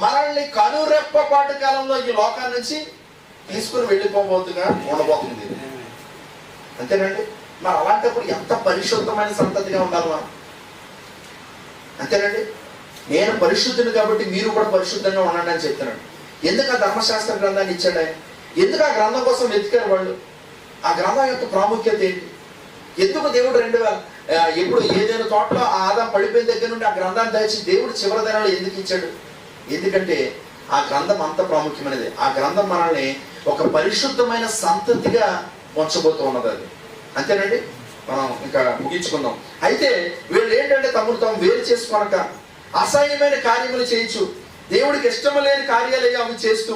మనల్ని కనురెప్పపాటు కాలంలో ఈ లోకాల నుంచి తీసుకుని వెళ్ళిపోబోతుగా ఉండబోతుంది. అంతేనండి. మరి అలాంటప్పుడు ఎంత పరిశుద్ధమైన సంతతిగా ఉండాలి మనం. అంతేనండి. నేను పరిశుద్ధుని కాబట్టి మీరు కూడా పరిశుద్ధంగా ఉండండి అని చెప్తున్నాడు. ఎందుకు ఆ ధర్మశాస్త్ర గ్రంథాన్ని ఇచ్చాడు ఆయన? ఎందుకు ఆ గ్రంథం కోసం వెతికారు వాళ్ళు? ఆ గ్రంథం యొక్క ప్రాముఖ్యత ఏంటి? ఎందుకు దేవుడు ఎప్పుడు ఏదైనా తోటలో ఆ ఆదాం పడిపోయిన దగ్గర నుండి ఆ గ్రంథాన్ని దాచి దేవుడు చివరి దినాలు ఎందుకు ఇచ్చాడు? ఎందుకంటే ఆ గ్రంథం అంత ప్రాముఖ్యమైనది. ఆ గ్రంథం మనల్ని ఒక పరిశుద్ధమైన సంతతిగా ఉంచబోతూ ఉన్నది. అది అంతేనండి. మనం ఇంకా ముగించుకుందాం. అయితే వీళ్ళు ఏంటంటే తమను తాము వేరు చేసుకోనక అసహ్యమైన కార్యములు చేయొచ్చు, దేవుడికి ఇష్టం లేని కార్యాలు అవి చేస్తూ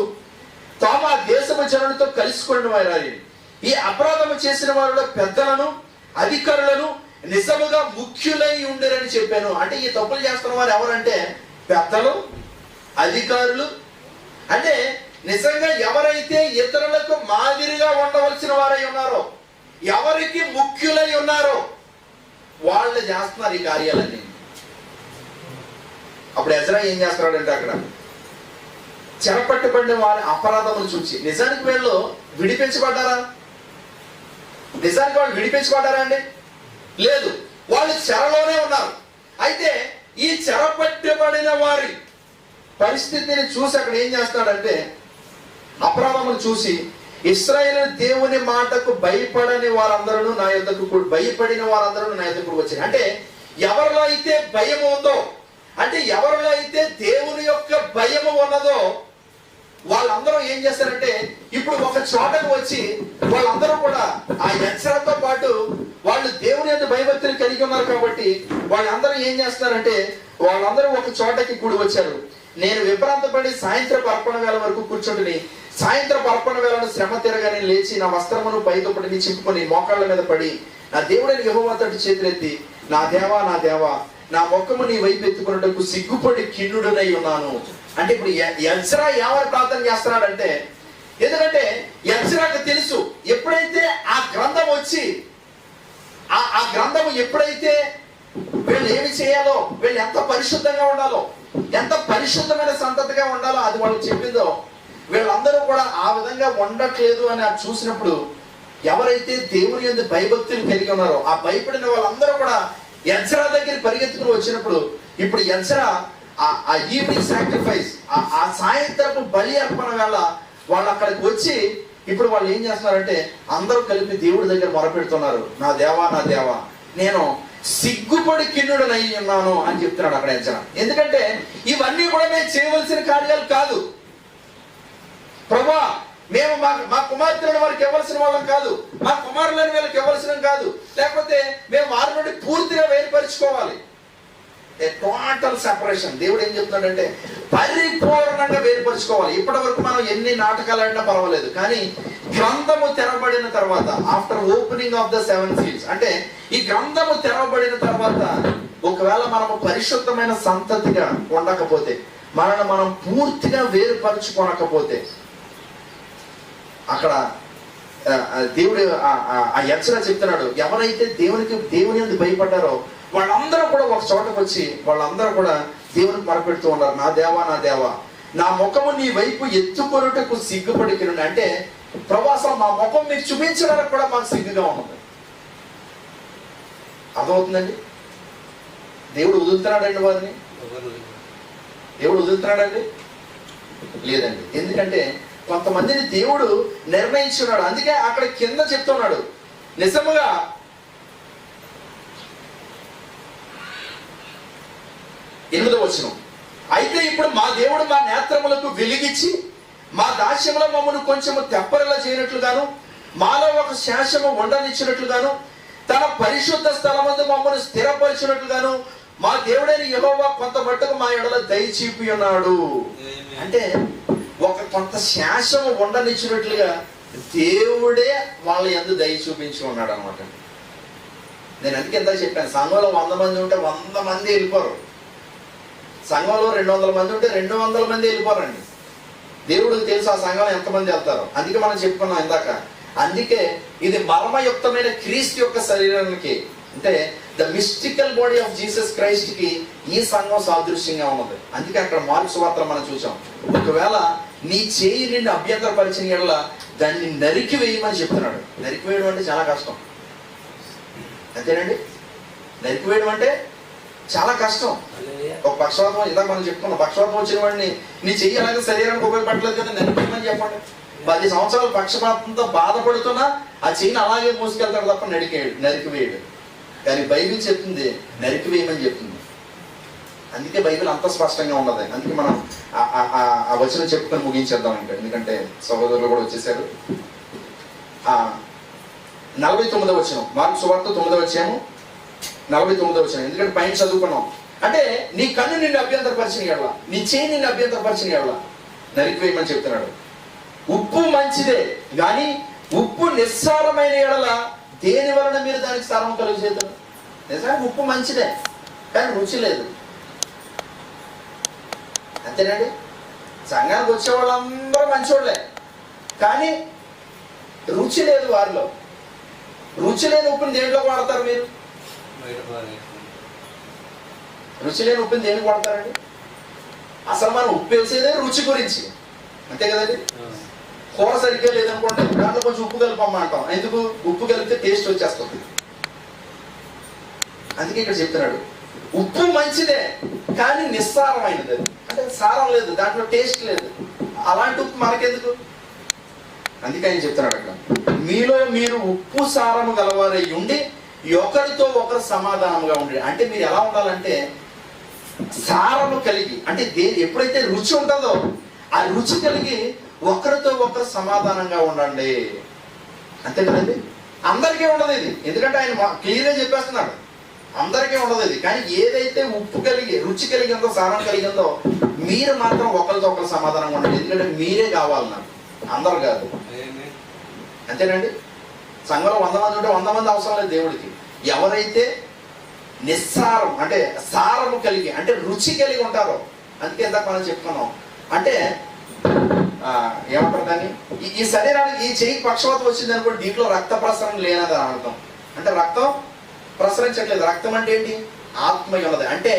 తాము ఆ దేశపు జనులతో కలుసుకుని వారి ఈ అపరాధము చేసిన వారిలో పెద్దలను అధికారులను నిజముగా ముఖ్యులై ఉండరని చెప్పాను. అంటే ఈ తప్పులు చేస్తున్న వారు ఎవరంటే పెద్దలు, అధికారులు. అంటే నిజంగా ఎవరైతే ఇతరులకు మాదిరిగా ఉండవలసిన వారై ఉన్నారో, ఎవరికి ముఖ్యులై ఉన్నారో వాళ్ళు చేస్తున్నారు ఈ కార్యాలన్నీ. అప్పుడు ఎజ్రా ఏం చేస్తున్నాడంటే అక్కడ చెరపట్టుబడిన వారి అపరాధములు చూచి నిజానికి వీళ్ళు విడిపించబడ్డారా? నిజానికి వాళ్ళు విడిపించబడ్డారా అండి? లేదు, వాళ్ళు చెరలోనే ఉన్నారు. అయితే ఈ చెరపట్టబడిన వారి పరిస్థితిని చూసి అక్కడ ఏం చేస్తాడంటే అపరాధములు చూసి ఇశ్రాయేలు దేవుని మాటకు భయపడని వారందరూ నా యొద్దకు భయపడిన వారందరూ నా యొద్దకు వచ్చారు. అంటే ఎవరిలో అయితే భయం ఉందో, అంటే ఎవరిలో అయితే దేవుని యొక్క భయము ఉన్నదో వాళ్ళందరూ ఏం చేస్తారంటే ఇప్పుడు ఒక చోటకు వచ్చి వాళ్ళందరూ కూడా ఆ ఎజ్రాతో పాటు వాళ్ళు దేవుని యొక్క భయభక్తులు కలిగి ఉన్నారు కాబట్టి వాళ్ళందరూ ఏం చేస్తున్నారంటే వాళ్ళందరూ ఒక చోటకి కూడి వచ్చారు. నేను విభ్రాంతపడి సాయంత్రపు అర్పణ వేళ వరకు కూర్చుంటుని సాయంత్రపు అర్పణ వేళను శ్రమ తిరగానే లేచి నా వస్త్రమును పైదుపటిని చింపుకొని మోకాళ్ళ మీద పడి నా దేవుడిని యెహోవా తట్టు చేతులెత్తి నా దేవా నా దేవా నా ముఖము నీ వైపు ఎత్తుకున్నట్టుకు సిగ్గుపడి కిన్నుడనై ఉన్నాను. అంటే ఇప్పుడు ఎజ్రా ఎవరు ప్రార్థన చేస్తున్నాడంటే, ఎందుకంటే ఎజ్రాకు తెలుసు ఎప్పుడైతే ఆ గ్రంథం వచ్చి ఆ గ్రంథము ఎప్పుడైతే వీళ్ళు ఏమి చేయాలో, వీళ్ళు ఎంత పరిశుద్ధంగా ఉండాలో, ఎంత పరిశుద్ధమైన సంతతిగా ఉండాలో అది వాళ్ళు చెప్పిందో వీళ్ళందరూ కూడా ఆ విధంగా ఉండట్లేదు అని అది చూసినప్పుడు ఎవరైతే దేవుని యందు భయభక్తులు కలిగి ఉన్నారో ఆ భయపడిన వాళ్ళందరూ కూడా ఎజ్రా దగ్గర పరిగెత్తుకుని వచ్చినప్పుడు ఇప్పుడు ఎజ్రా ఆ ఈవినింగ్ సాక్రిఫైస్ ఆ సాయంత్రపు బలి అర్పణ వేళ వాళ్ళు అక్కడికి వచ్చి ఇప్పుడు వాళ్ళు ఏం చేస్తున్నారంటే అందరూ కలిపి దేవుడి దగ్గర మొరపెడుతున్నారు, నా దేవా నా దేవా నేను సిగ్గుపడి కిన్నుడనై ఉన్నాను అని చెప్తున్నాడు అక్కడ ఎజ్రా. ఎందుకంటే ఇవన్నీ కూడా మేము చేయవలసిన కార్యాలు కాదు ప్రభువా, మేము మా కుమార్తెలను వారికి ఇవ్వాల్సిన వాళ్ళం కాదు, మా కుమారులను వీళ్ళకి ఇవ్వాల్సిన కాదు, లేకపోతే మేము వారి నుండి పూర్తిగా వేరుపరుచుకోవాలి. Total separation. దేవుడు ఏం చెప్తున్నాడంటే పరిపూర్ణంగా వేరుపరుచుకోవాలి. ఇప్పటి వరకు మనం ఎన్ని నాటకాలు ఆడినా పర్వాలేదు, కానీ గ్రంథము తెరవబడిన తర్వాత after opening of the 7 seals అంటే ఈ గ్రంథము తెరవబడిన తర్వాత ఒకవేళ మనము పరిశుద్ధమైన సంతతిగా ఉండకపోతే, మనల్ని మనం పూర్తిగా వేరుపరుచుకోనకపోతే అక్కడ దేవుడు ఆ ఎజ్రా చెప్తున్నాడు ఎవరైతే దేవుని యందు భయపడ్డారో వాళ్ళందరూ కూడా ఒక చోటకు వచ్చి వాళ్ళందరూ కూడా దేవునికి మొరపెడుతూ ఉన్నారు, నా దేవా నా దేవా నా ముఖము నీ వైపు ఎత్తుకొనుటకు సిగ్గుపడికినండి. అంటే ప్రభు అసలు మా ముఖం మీకు చూపించడానికి కూడా మాకు సిగ్గుగా ఉన్నది. అర్థమవుతుందండి? దేవుడు వదులుతున్నాడండి వారిని? దేవుడు వదులుతున్నాడండి? లేదండి. ఎందుకంటే కొంతమందిని దేవుడు నిర్ణయించున్నాడు. అందుకే అక్కడ కింద చెప్తున్నాడు, నిజముగా 8వ వచనం, అయితే ఇప్పుడు మా దేవుడు మా నేత్రములకు వెలిగించి మా దాస్యములో మమ్మల్ని కొంచెము తెప్పరిలా చేయనట్లుగాను, మాలో ఒక శేషము ఉండనిచ్చినట్లుగాను, తన పరిశుద్ధ స్థలమందు మమ్మల్ని స్థిరపరిచినట్లుగాను మా దేవుడైన యెహోవా కొంత మట్టుకు మా ఎడల దయ చూపి ఉన్నాడు. అంటే కొంత శేషము ఉండనిచ్చినట్లుగా దేవుడే వాళ్ళ యందు దయ చూపించి ఉన్నాడు అనమాట. నేను అందుకే ఎంత చెప్పాను, సంఘంలో 100 మంది ఉంటే 100 మంది వెళ్ళిపోరు. సంఘంలో 200 మంది ఉంటే 200 మంది వెళ్ళిపోరండి. దేవుడికి తెలుసు ఆ సంఘంలో ఎంతమంది వెళ్తారో. అందుకే మనం చెప్పుకున్నాం ఇందాక. అందుకే ఇది మర్మయుక్తమైన క్రీస్తు యొక్క శరీరానికి, అంటే the mystical body of Jesus Christ కి ఈ సంఘం సాదృశ్యంగా ఉన్నది. అందుకే అక్కడ మార్క్స్ వార్తలు మనం చూసాం, ఒకవేళ నీ చేయి నిన్ను అభ్యంతరపరిచిన యెడల దాన్ని నరికి వేయమని చెప్తున్నాడు. నరికి వేయడం అంటే చాలా కష్టం, అంతేనండి? నరికి వేయడం అంటే చాలా కష్టం. ఒక పక్షవాతం, ఇందాక మనం చెప్పుకున్నాం, పక్షవాతం వచ్చిన వాడిని నీ చెయ్యి అలాగే శరీరానికి ఉపయోగపడలేదు కదా, నరికేయమని చెప్పండి. 10 సంవత్సరాలు పక్షపాతంతో బాధపడుతున్నా ఆ చెయ్యిని అలాగే మోసుకెళ్తాడు తప్ప నరికివేయడు. కానీ బైబిల్ చెప్తుంది నరికివేయమని చెప్తుంది. అందుకే బైబిల్ అంత స్పష్టంగా ఉన్నది. అందుకే మనం ఆ వచనం చెప్పుకొని ముగించేద్దాం ఇంకా, ఎందుకంటే సహోదరులు కూడా వచ్చేసారు. 49వ వచనం, మార్కు సువార్త 9వ అధ్యాయం 49వ వచనం. ఎందుకంటే పైన చదువుకున్నాం. అంటే నీ కన్ను నిన్ను అభ్యంతరపరిచిన యెడల, నీ చేయి నిన్ను అభ్యంతరపరిచిన యెడల నరికివేయమని చెప్తున్నాడు. ఉప్పు మంచిదే కానీ ఉప్పు నిస్సారమైన యెడల దేని వలన మీరు దానికి సారం కలుగజేస్తారు? నిజానికి ఉప్పు మంచిదే కానీ రుచి లేదు, అంతేనండి? సంఘానికి వచ్చే వాళ్ళందరూ మంచివాళ్ళే కానీ రుచి లేదు వారిలో. రుచి లేని ఉప్పుని దేంట్లో వాడతారు మీరు? రుచి లేని ఉప్పుని దేనికి వాడతారండి? అసలు మనం ఉప్పు వేసేదే రుచి గురించి, అంతే కదండి? కూర సరిగ్గా లేదనుకోండి, దాంట్లో కొంచెం ఉప్పు కలిపమ్మా అంటాం. ఎందుకు? ఉప్పు కలిపితే టేస్ట్ వచ్చేస్తుంది. అందుకే ఇక్కడ చెప్తున్నాడు ఉప్పు మంచిదే కానీ నిస్సారమైనది. అంటే సారం లేదు, దాంట్లో టేస్ట్ లేదు. అలాంటి ఉప్పు మనకెందుకు? అందుకే ఆయన చెప్తున్నాడు అక్కడ, మీలో మీరు ఉప్పు సారము గలవారై ఉండి ఒకరితో ఒకరు సమాధానంగా ఉండి. అంటే మీరు ఎలా ఉండాలంటే సారము కలిగి, అంటే ఎప్పుడైతే రుచి ఉంటుందో ఆ రుచి కలిగి ఒకరితో ఒకరు సమాధానంగా ఉండండి. అంతే కదండి? అందరికీ ఉండదు ఇది, ఎందుకంటే ఆయన క్లియర్గా చెప్పేస్తున్నాడు, అందరికీ ఉండదు ఇది. కానీ ఏదైతే ఉప్పు కలిగి రుచి కలిగిందో, సారం కలిగిందో, మీరు మాత్రం ఒకరితో ఒకరు సమాధానంగా ఉండండి. ఎందుకంటే మీరే కావాలి నాకు, అందరు కాదు, అంతేనండి? సంఘంలో 100 మంది ఉంటే 100 మంది అవసరం లేదు దేవుడికి. ఎవరైతే నిస్సారం అంటే సారము కలిగి, అంటే రుచి కలిగి ఉంటారో. అందుకే ఇందాక మనం చెప్పుకున్నాం, అంటే ఏమంటారు దాన్ని, ఈ శరీరానికి ఈ చెయ్యి పక్షవాతం వచ్చింది అనుకోండి, దీంట్లో రక్త ప్రసరణ లేనది అని అర్థం. అంటే రక్తం ప్రసరించట్లేదు. రక్తం అంటే ఏంటి? ఆత్మ ఉన్నది, అంటే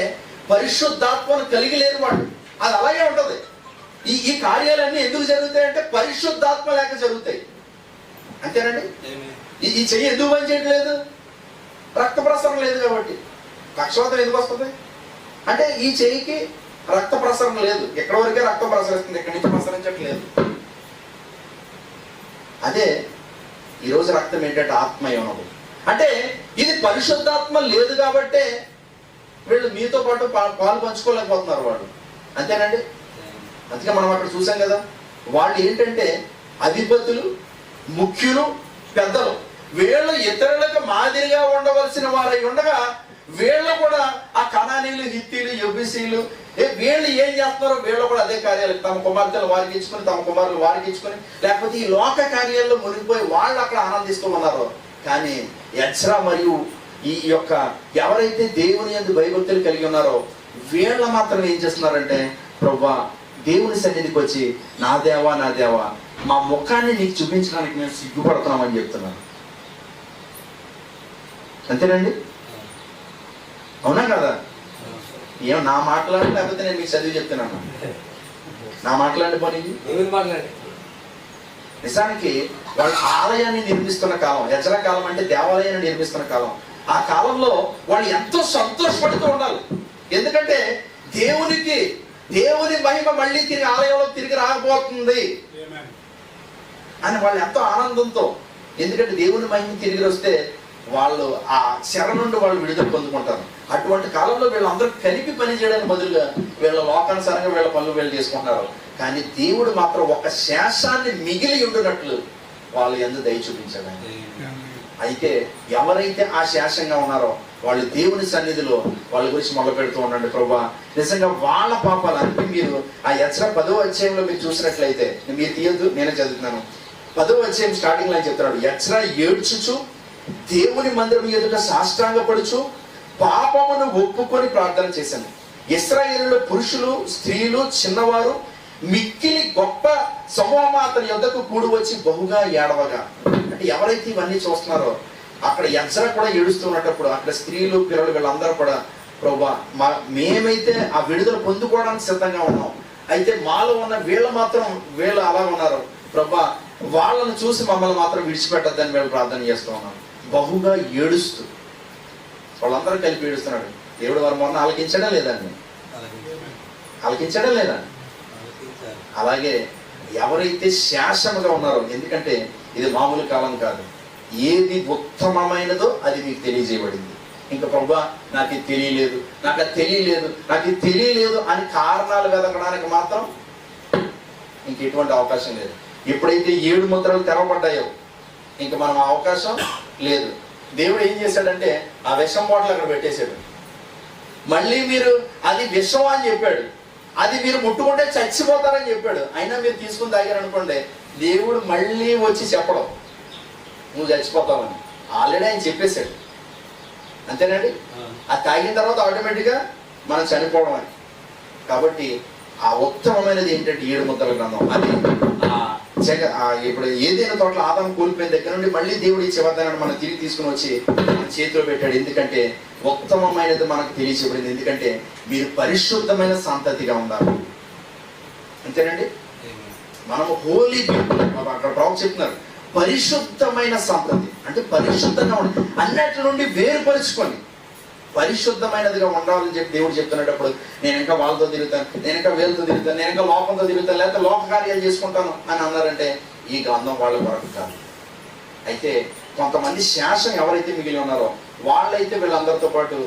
పరిశుద్ధాత్మను కలిగి లేని వాడు. అది అలాగే ఉంటది. ఈ కార్యాలన్నీ ఎందుకు జరుగుతాయంటే పరిశుద్ధాత్మ లేక జరుగుతాయి, అంతేనండి? ఈ చెయ్యి ఎందుకు పని చేయట్లేదు? రక్త ప్రసరణ లేదు కాబట్టి. పక్షవాతం ఎందుకు వస్తుంది అంటే ఈ చెయ్యికి రక్త ప్రసరణ లేదు. ఎక్కడ వరకే రక్తం ప్రసరిస్తుంది, ఎక్కడి నుంచి ప్రసరించట్లేదు. అదే ఈరోజు రక్తం ఏంటంటే ఆత్మయ ఉన్నది. అంటే ఇది పరిశుద్ధాత్మ లేదు కాబట్టే వీళ్ళు మీతో పాటు పాలు పంచుకోలేకపోతున్నారు వాళ్ళు, అంతేనండి? అందుకే మనం అక్కడ చూసాం కదా, వాళ్ళు ఏంటంటే అధిపతులు, ముఖ్యులు, పెద్దలు, వీళ్ళు ఇతరులకు మాదిరిగా ఉండవలసిన వారై ఉండగా వీళ్ళు కూడా ఆ కనానీలు, హిత్తీలు, యెబూసీలు వీళ్ళు ఏం చేస్తున్నారో వీళ్ళు కూడా అదే కార్యాలు, తమ కుమార్తెలు వారికి ఇచ్చుకొని, తమ కుమారులు వారికి ఇచ్చుకొని, లేకపోతే ఈ లోక కార్యాల్లో మునిగిపోయి వాళ్ళు అక్కడ ఆనందిస్తూ ఉన్నారు. కానీ ఎజ్రా మరియు ఈ యొక్క ఎవరైతే దేవుని యందు భయభక్తులు కలిగి ఉన్నారో వీళ్ళ మాత్రం ఏం చేస్తున్నారంటే, ప్రభువా దేవుని సన్నిధికి వచ్చి, నా దేవా నా దేవా, మా ముఖాన్ని నీకు చూపించడానికి మేము సిగ్గుపడుతున్నామని చెప్తున్నాను. అంతేనండి? అవునా కదా? ఏమో నా మాట్లాడి, లేకపోతే నేను మీకు చదివి చెప్తున్నాను. నా మాట్లాడి పోనీ నిజానికి వాళ్ళు ఆలయాన్ని నిర్మిస్తున్న కాలం, ఎజ్రా కాలం అంటే దేవాలయాన్ని నిర్మిస్తున్న కాలం. ఆ కాలంలో వాళ్ళు ఎంతో సంతోషపడుతూ ఉండాలి. ఎందుకంటే దేవుని మహిమ మళ్ళీ తిరిగి ఆలయంలో తిరిగి రాబోతుంది అని వాళ్ళు ఎంతో ఆనందంతో, ఎందుకంటే దేవుని మహిమ తిరిగి వస్తే వాళ్ళు ఆ చెర నుండి వాళ్ళు విడుదల పొందుకుంటారు. అటువంటి కాలంలో వీళ్ళందరూ కలిపి పని చేయడానికి బదులుగా వీళ్ళ లోకానుసారంగా వీళ్ళ పనులు వీళ్ళు చేసుకుంటున్నారు. కానీ దేవుడు మాత్రం ఒక శేషాన్ని మిగిలి ఉండినట్లు వాళ్ళు ఎందుకు దయ చూపించాడు. అయితే ఎవరైతే ఆ శేషంగా ఉన్నారో వాళ్ళు దేవుని సన్నిధిలో వాళ్ళ గురించి మొదలు పెడుతూ ఉండండి. ప్రభువా, నిజంగా వాళ్ళ పాపాలు అంటే మీరు ఆ ఎజ్రా 10వ అధ్యాయంలో మీరు చూసినట్లయితే, మీరు తీయద్దు, నేనే చదువుతున్నాను. 10వ అధ్యాయం స్టార్టింగ్ లైన్ చెప్తున్నాడు, ఎజ్రా ఏడ్చుచు దేవుని మందిరం ఎదుట సాష్టాంగపడుచు పాపమును ఒప్పుకొని ప్రార్థన చేశాను. ఇశ్రాయేలులో పురుషులు, స్త్రీలు, చిన్నవారు మిక్కిలి గొప్ప సమూహం అతని యొద్దకు కూడి వచ్చి బహుగా ఏడవగా. అంటే ఎవరైతే ఇవన్నీ చూస్తున్నారో అక్కడ ఎజ్రా కూడా ఏడుస్తున్నప్పుడు అక్కడ స్త్రీలు, పిల్లలు వీళ్ళందరూ కూడా, ప్రభువా మేమైతే ఆ విడుదల పొందుకోవడానికి సిద్ధంగా ఉన్నాం, అయితే మాలో ఉన్న వీళ్ళు అలా ఉన్నారు ప్రభువా, వాళ్ళని చూసి మమ్మల్ని మాత్రం విడిచిపెట్టద్దని వీళ్ళు ప్రార్థన చేస్తూ ఉన్నాం. బహుగా ఏడుస్తూ వాళ్ళందరూ కలిపి ఏడుస్తున్నాడు. దేవుడు వారు మొన్న ఆలకించడం లేదండి, ఆలకించడం లేదా? అలాగే ఎవరైతే శాసనగా ఉన్నారో, ఎందుకంటే ఇది మామూలు కాలం కాదు, ఏది ఉత్తమమైనదో అది మీకు తెలియజేయబడింది. ఇంకా ప్రభువా నాకు ఇది తెలియలేదు, నాకు అది తెలియలేదు, నాకు ఇది తెలియలేదు అని కారణాలు వెతకడానికి మాత్రం ఇంక ఎటువంటి అవకాశం లేదు. ఎప్పుడైతే 7 ముద్రలు తెరవబడ్డాయో ఇంక మనం అవకాశం లేదు. దేవుడు ఏం చేశాడంటే ఆ విషం బాటిల్ అక్కడ పెట్టేశాడు. మళ్ళీ మీరు అది విషం అని చెప్పాడు, అది మీరు ముట్టుకుంటే చచ్చిపోతారని చెప్పాడు. అయినా మీరు తీసుకుని తాగారనుకోండి, దేవుడు మళ్ళీ వచ్చి చెప్పడం నువ్వు చచ్చిపోతావని ఆల్రెడీ ఆయన చెప్పేశాడు. అంతేనండి, అది తాగిన తర్వాత ఆటోమేటిక్గా మనం చనిపోవడం అని. కాబట్టి ఆ ఉత్తమమైనది ఏంటంటే 7 ముద్రల గ్రంథం. అది ఇప్పుడు ఏదైనా తోటలో ఆదాము కోల్పోయిన దగ్గర నుండి మళ్ళీ దేవుడు ఈ చివరిదాన్ని మనం తిరిగి తీసుకుని వచ్చి మన చేతిలో పెట్టాడు. ఎందుకంటే ఉత్తమమైనది మనకు తెలియచేయబడింది. ఎందుకంటే మీరు పరిశుద్ధమైన సంతతిగా ఉండాలి. అంతేనండి, మనము హోలీ పీపుల్. అక్కడ ప్రభు చెప్తున్నారు పరిశుద్ధమైన సంతతి అంటే పరిశుద్ధంగా ఉండాలి, అన్నిటి నుండి వేరుపరుచుకొని పరిశుద్ధమైనదిగా ఉండాలని చెప్పి దేవుడు చెప్తున్నప్పుడు, నేను ఇంకా వాళ్ళతో తిరుగుతాను, నేను ఇంకా వీళ్ళతో తిరుగుతాను, నేను ఇంకా లోకంతో తిరుగుతాను, లేకపోతే లోక కార్యాలు చేసుకుంటాను అని అన్నారంటే ఈ గ్రంథం వాళ్ళ కొరకు కాదు. అయితే కొంతమంది శాసనం ఎవరైతే మిగిలి ఉన్నారో వాళ్ళైతే వీళ్ళందరితో పాటు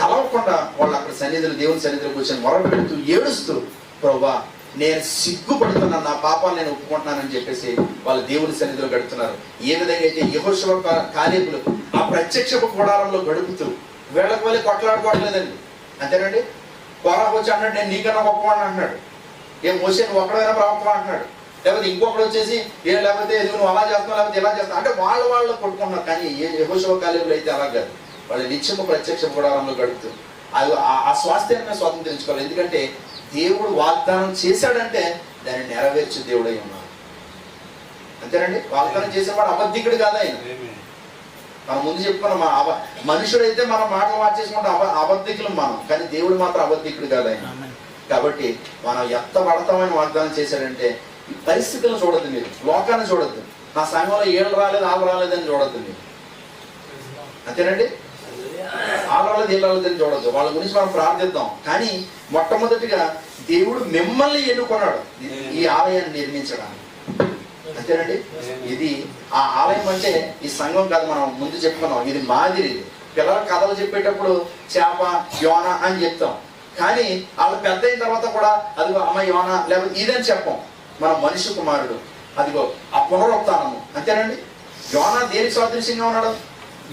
కలవకుండా వాళ్ళు అక్కడ సన్నిధులు, దేవుని సన్నిధిలో కూర్చొని మొరపెడుతూ ఏడుస్తూ, ప్రభువా నేను సిగ్గుపడుతున్నాను, నా పాపాలు నేను ఒప్పుకుంటున్నానని చెప్పేసి వాళ్ళు దేవుని సన్నిధిలో గడుపుతున్నారు. ఏ విధంగా అయితే యెహోషువ కాలేబులు ఆ ప్రత్యక్ష గుడారంలో గడుపుతూ వీళ్ళకి వెళ్ళి కొట్లాడుకోవట్లేదండి. అంతేనండి, కోరా వచ్చి అన్నాడు నేను నీకన్నా గొప్పవాడిని అంటున్నాడు. ఏం మోసే నువ్వు ఒక్కడైనా ప్రవక్త అంటున్నాడు. లేకపోతే ఇంకొకటి వచ్చేసి లేకపోతే నువ్వు అలా చేస్తున్నావు, లేకపోతే ఇలా చేస్తున్నావు అంటే వాళ్ళు కొట్టుకుంటున్నారు. కానీ యెహోషువ కాలేబులు అయితే అలా కాదు, వాళ్ళు నిత్యము ప్రత్యక్ష గుడారంలో గడుపుతూ అది ఆ స్వాస్థ్యాన్ని స్వాతంత్రించుకోవాలి. ఎందుకంటే దేవుడు వాగ్దానం చేశాడంటే దాన్ని నెరవేర్చే దేవుడై ఉన్నాడు. అంతేనండి, వాగ్దానం చేసేవాడు అబద్ధికుడు కాదు ఆయన. మనం ముందు చెప్పుకున్నాం, మనుషుడైతే మనం మాటలు మార్చేసుకుంటే అబద్ధికులు మనం, కానీ దేవుడు మాత్రం అబద్ధికుడు కాదు ఆయన. కాబట్టి మనం ఎంత పడతామని వాగ్దానం చేశాడంటే ఈ పరిస్థితులను చూడద్దు, మీరు లోకాన్ని చూడొద్దు, నా సంఘంలో 7 రాలేదు 6 రాలేదని చూడొద్దు మీరు. అంతేనండి, 6 రాలేదు 7 రాలేదని చూడొద్దు. వాళ్ళ గురించి మనం ప్రార్థిద్దాం. కానీ మొట్టమొదటిగా దేవుడు మిమ్మల్ని ఎన్నుకున్నాడు ఈ ఆలయాన్ని నిర్మించడానికి. అంతేనండి, ఇది ఆ ఆలయం అంటే ఈ సంఘం కాదు, మనం ముందు చెప్పుకున్నాం, ఇది మాదిరి. ఇది పిల్లల కథలు చెప్పేటప్పుడు చేప యోన అని చెప్తాం, కానీ వాళ్ళు పెద్ద అయిన తర్వాత కూడా అదిగో అమ్మ యోన లేకపోతే ఇదని చెప్పం. మన మనిషి కుమారుడు అదిగో ఆ పునరుత్థానము. అంతేనండి, యోన దేనికి సాదృశ్యంగా ఉన్నాడు?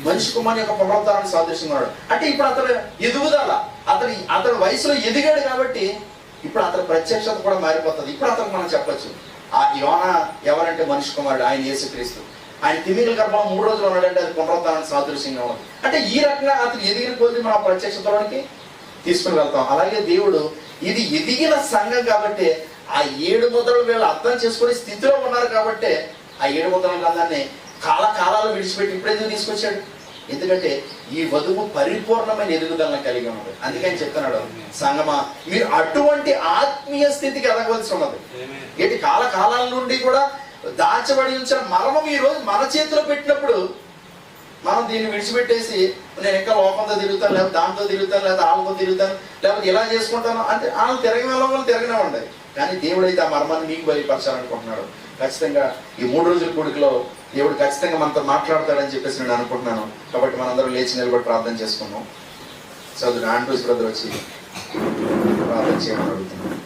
మనిషి కుమారుని యొక్క పునరుత్థానానికి సాదృశ్యంగా ఉన్నాడు. అంటే ఇప్పుడు అతను ఎదుగుదల, అతని వయసులో ఎదిగాడు కాబట్టి ఇప్పుడు అతని ప్రత్యక్షత కూడా మారిపోతుంది. ఇప్పుడు అతను మనం చెప్పచ్చు ఆ యోన ఎవరంటే మనిషి కుమారుడు, ఆయన యేసుక్రీస్తు. ఆయన తిమింగల గర్భం 3 రోజులు ఉన్నాడంటే అది పునరుత్థానానికి సాదృశ్యంగా ఉంది. అంటే ఈ రకంగా అతను ఎదిగిన కొద్ది మన ప్రత్యక్షతలోనికి తీసుకుని వెళ్తాం. అలాగే దేవుడు ఇది ఎదిగిన సంఘం కాబట్టి ఆ 7 ముద్రలు వీళ్ళు అర్థం చేసుకునే స్థితిలో ఉన్నారు కాబట్టి ఆ 7 ముద్రల గ్రంథాన్ని కాలాలు విడిచిపెట్టి ఇప్పుడెందుకు తీసుకొచ్చాడు? ఎందుకంటే ఈ వధువు పరిపూర్ణమైన ఎదుగుదలను కలిగి ఉన్నది. అందుకని చెప్తున్నాడు, సంగమా మీరు అటువంటి ఆత్మీయ స్థితికి ఎదగవలసి ఉన్నది. ఏంటి కాలాల నుండి కూడా దాచబడి ఉంచిన మర్మం ఈ రోజు మన చేతిలో పెట్టినప్పుడు మనం దీన్ని విడిచిపెట్టేసి నేను ఇంకా లోకంతో తిరుగుతాను, లేకపోతే దాంతో తిరుగుతాను, లేకపోతే వాళ్ళతో తిరుగుతాను, లేకపోతే ఇలా చేసుకుంటాను అంటే వాళ్ళు తిరగని వాళ్ళు తిరగనివ్వండి. కానీ దేవుడు అయితే ఆ మర్మాన్ని మీకు బయలుపరచాలనుకుంటున్నాడు. ఖచ్చితంగా ఈ 3 రోజుల కూడికలో దేవుడు ఖచ్చితంగా మనతో మాట్లాడతాడని చెప్పేసి నేను అనుకుంటున్నాను. కాబట్టి మనందరం లేచి నిలబడి ప్రార్థన చేసుకున్నాం. చదువు ఆండ్రూస్ బ్రదర్ వచ్చి ప్రార్థన చేయమని అడుగుతున్నాను.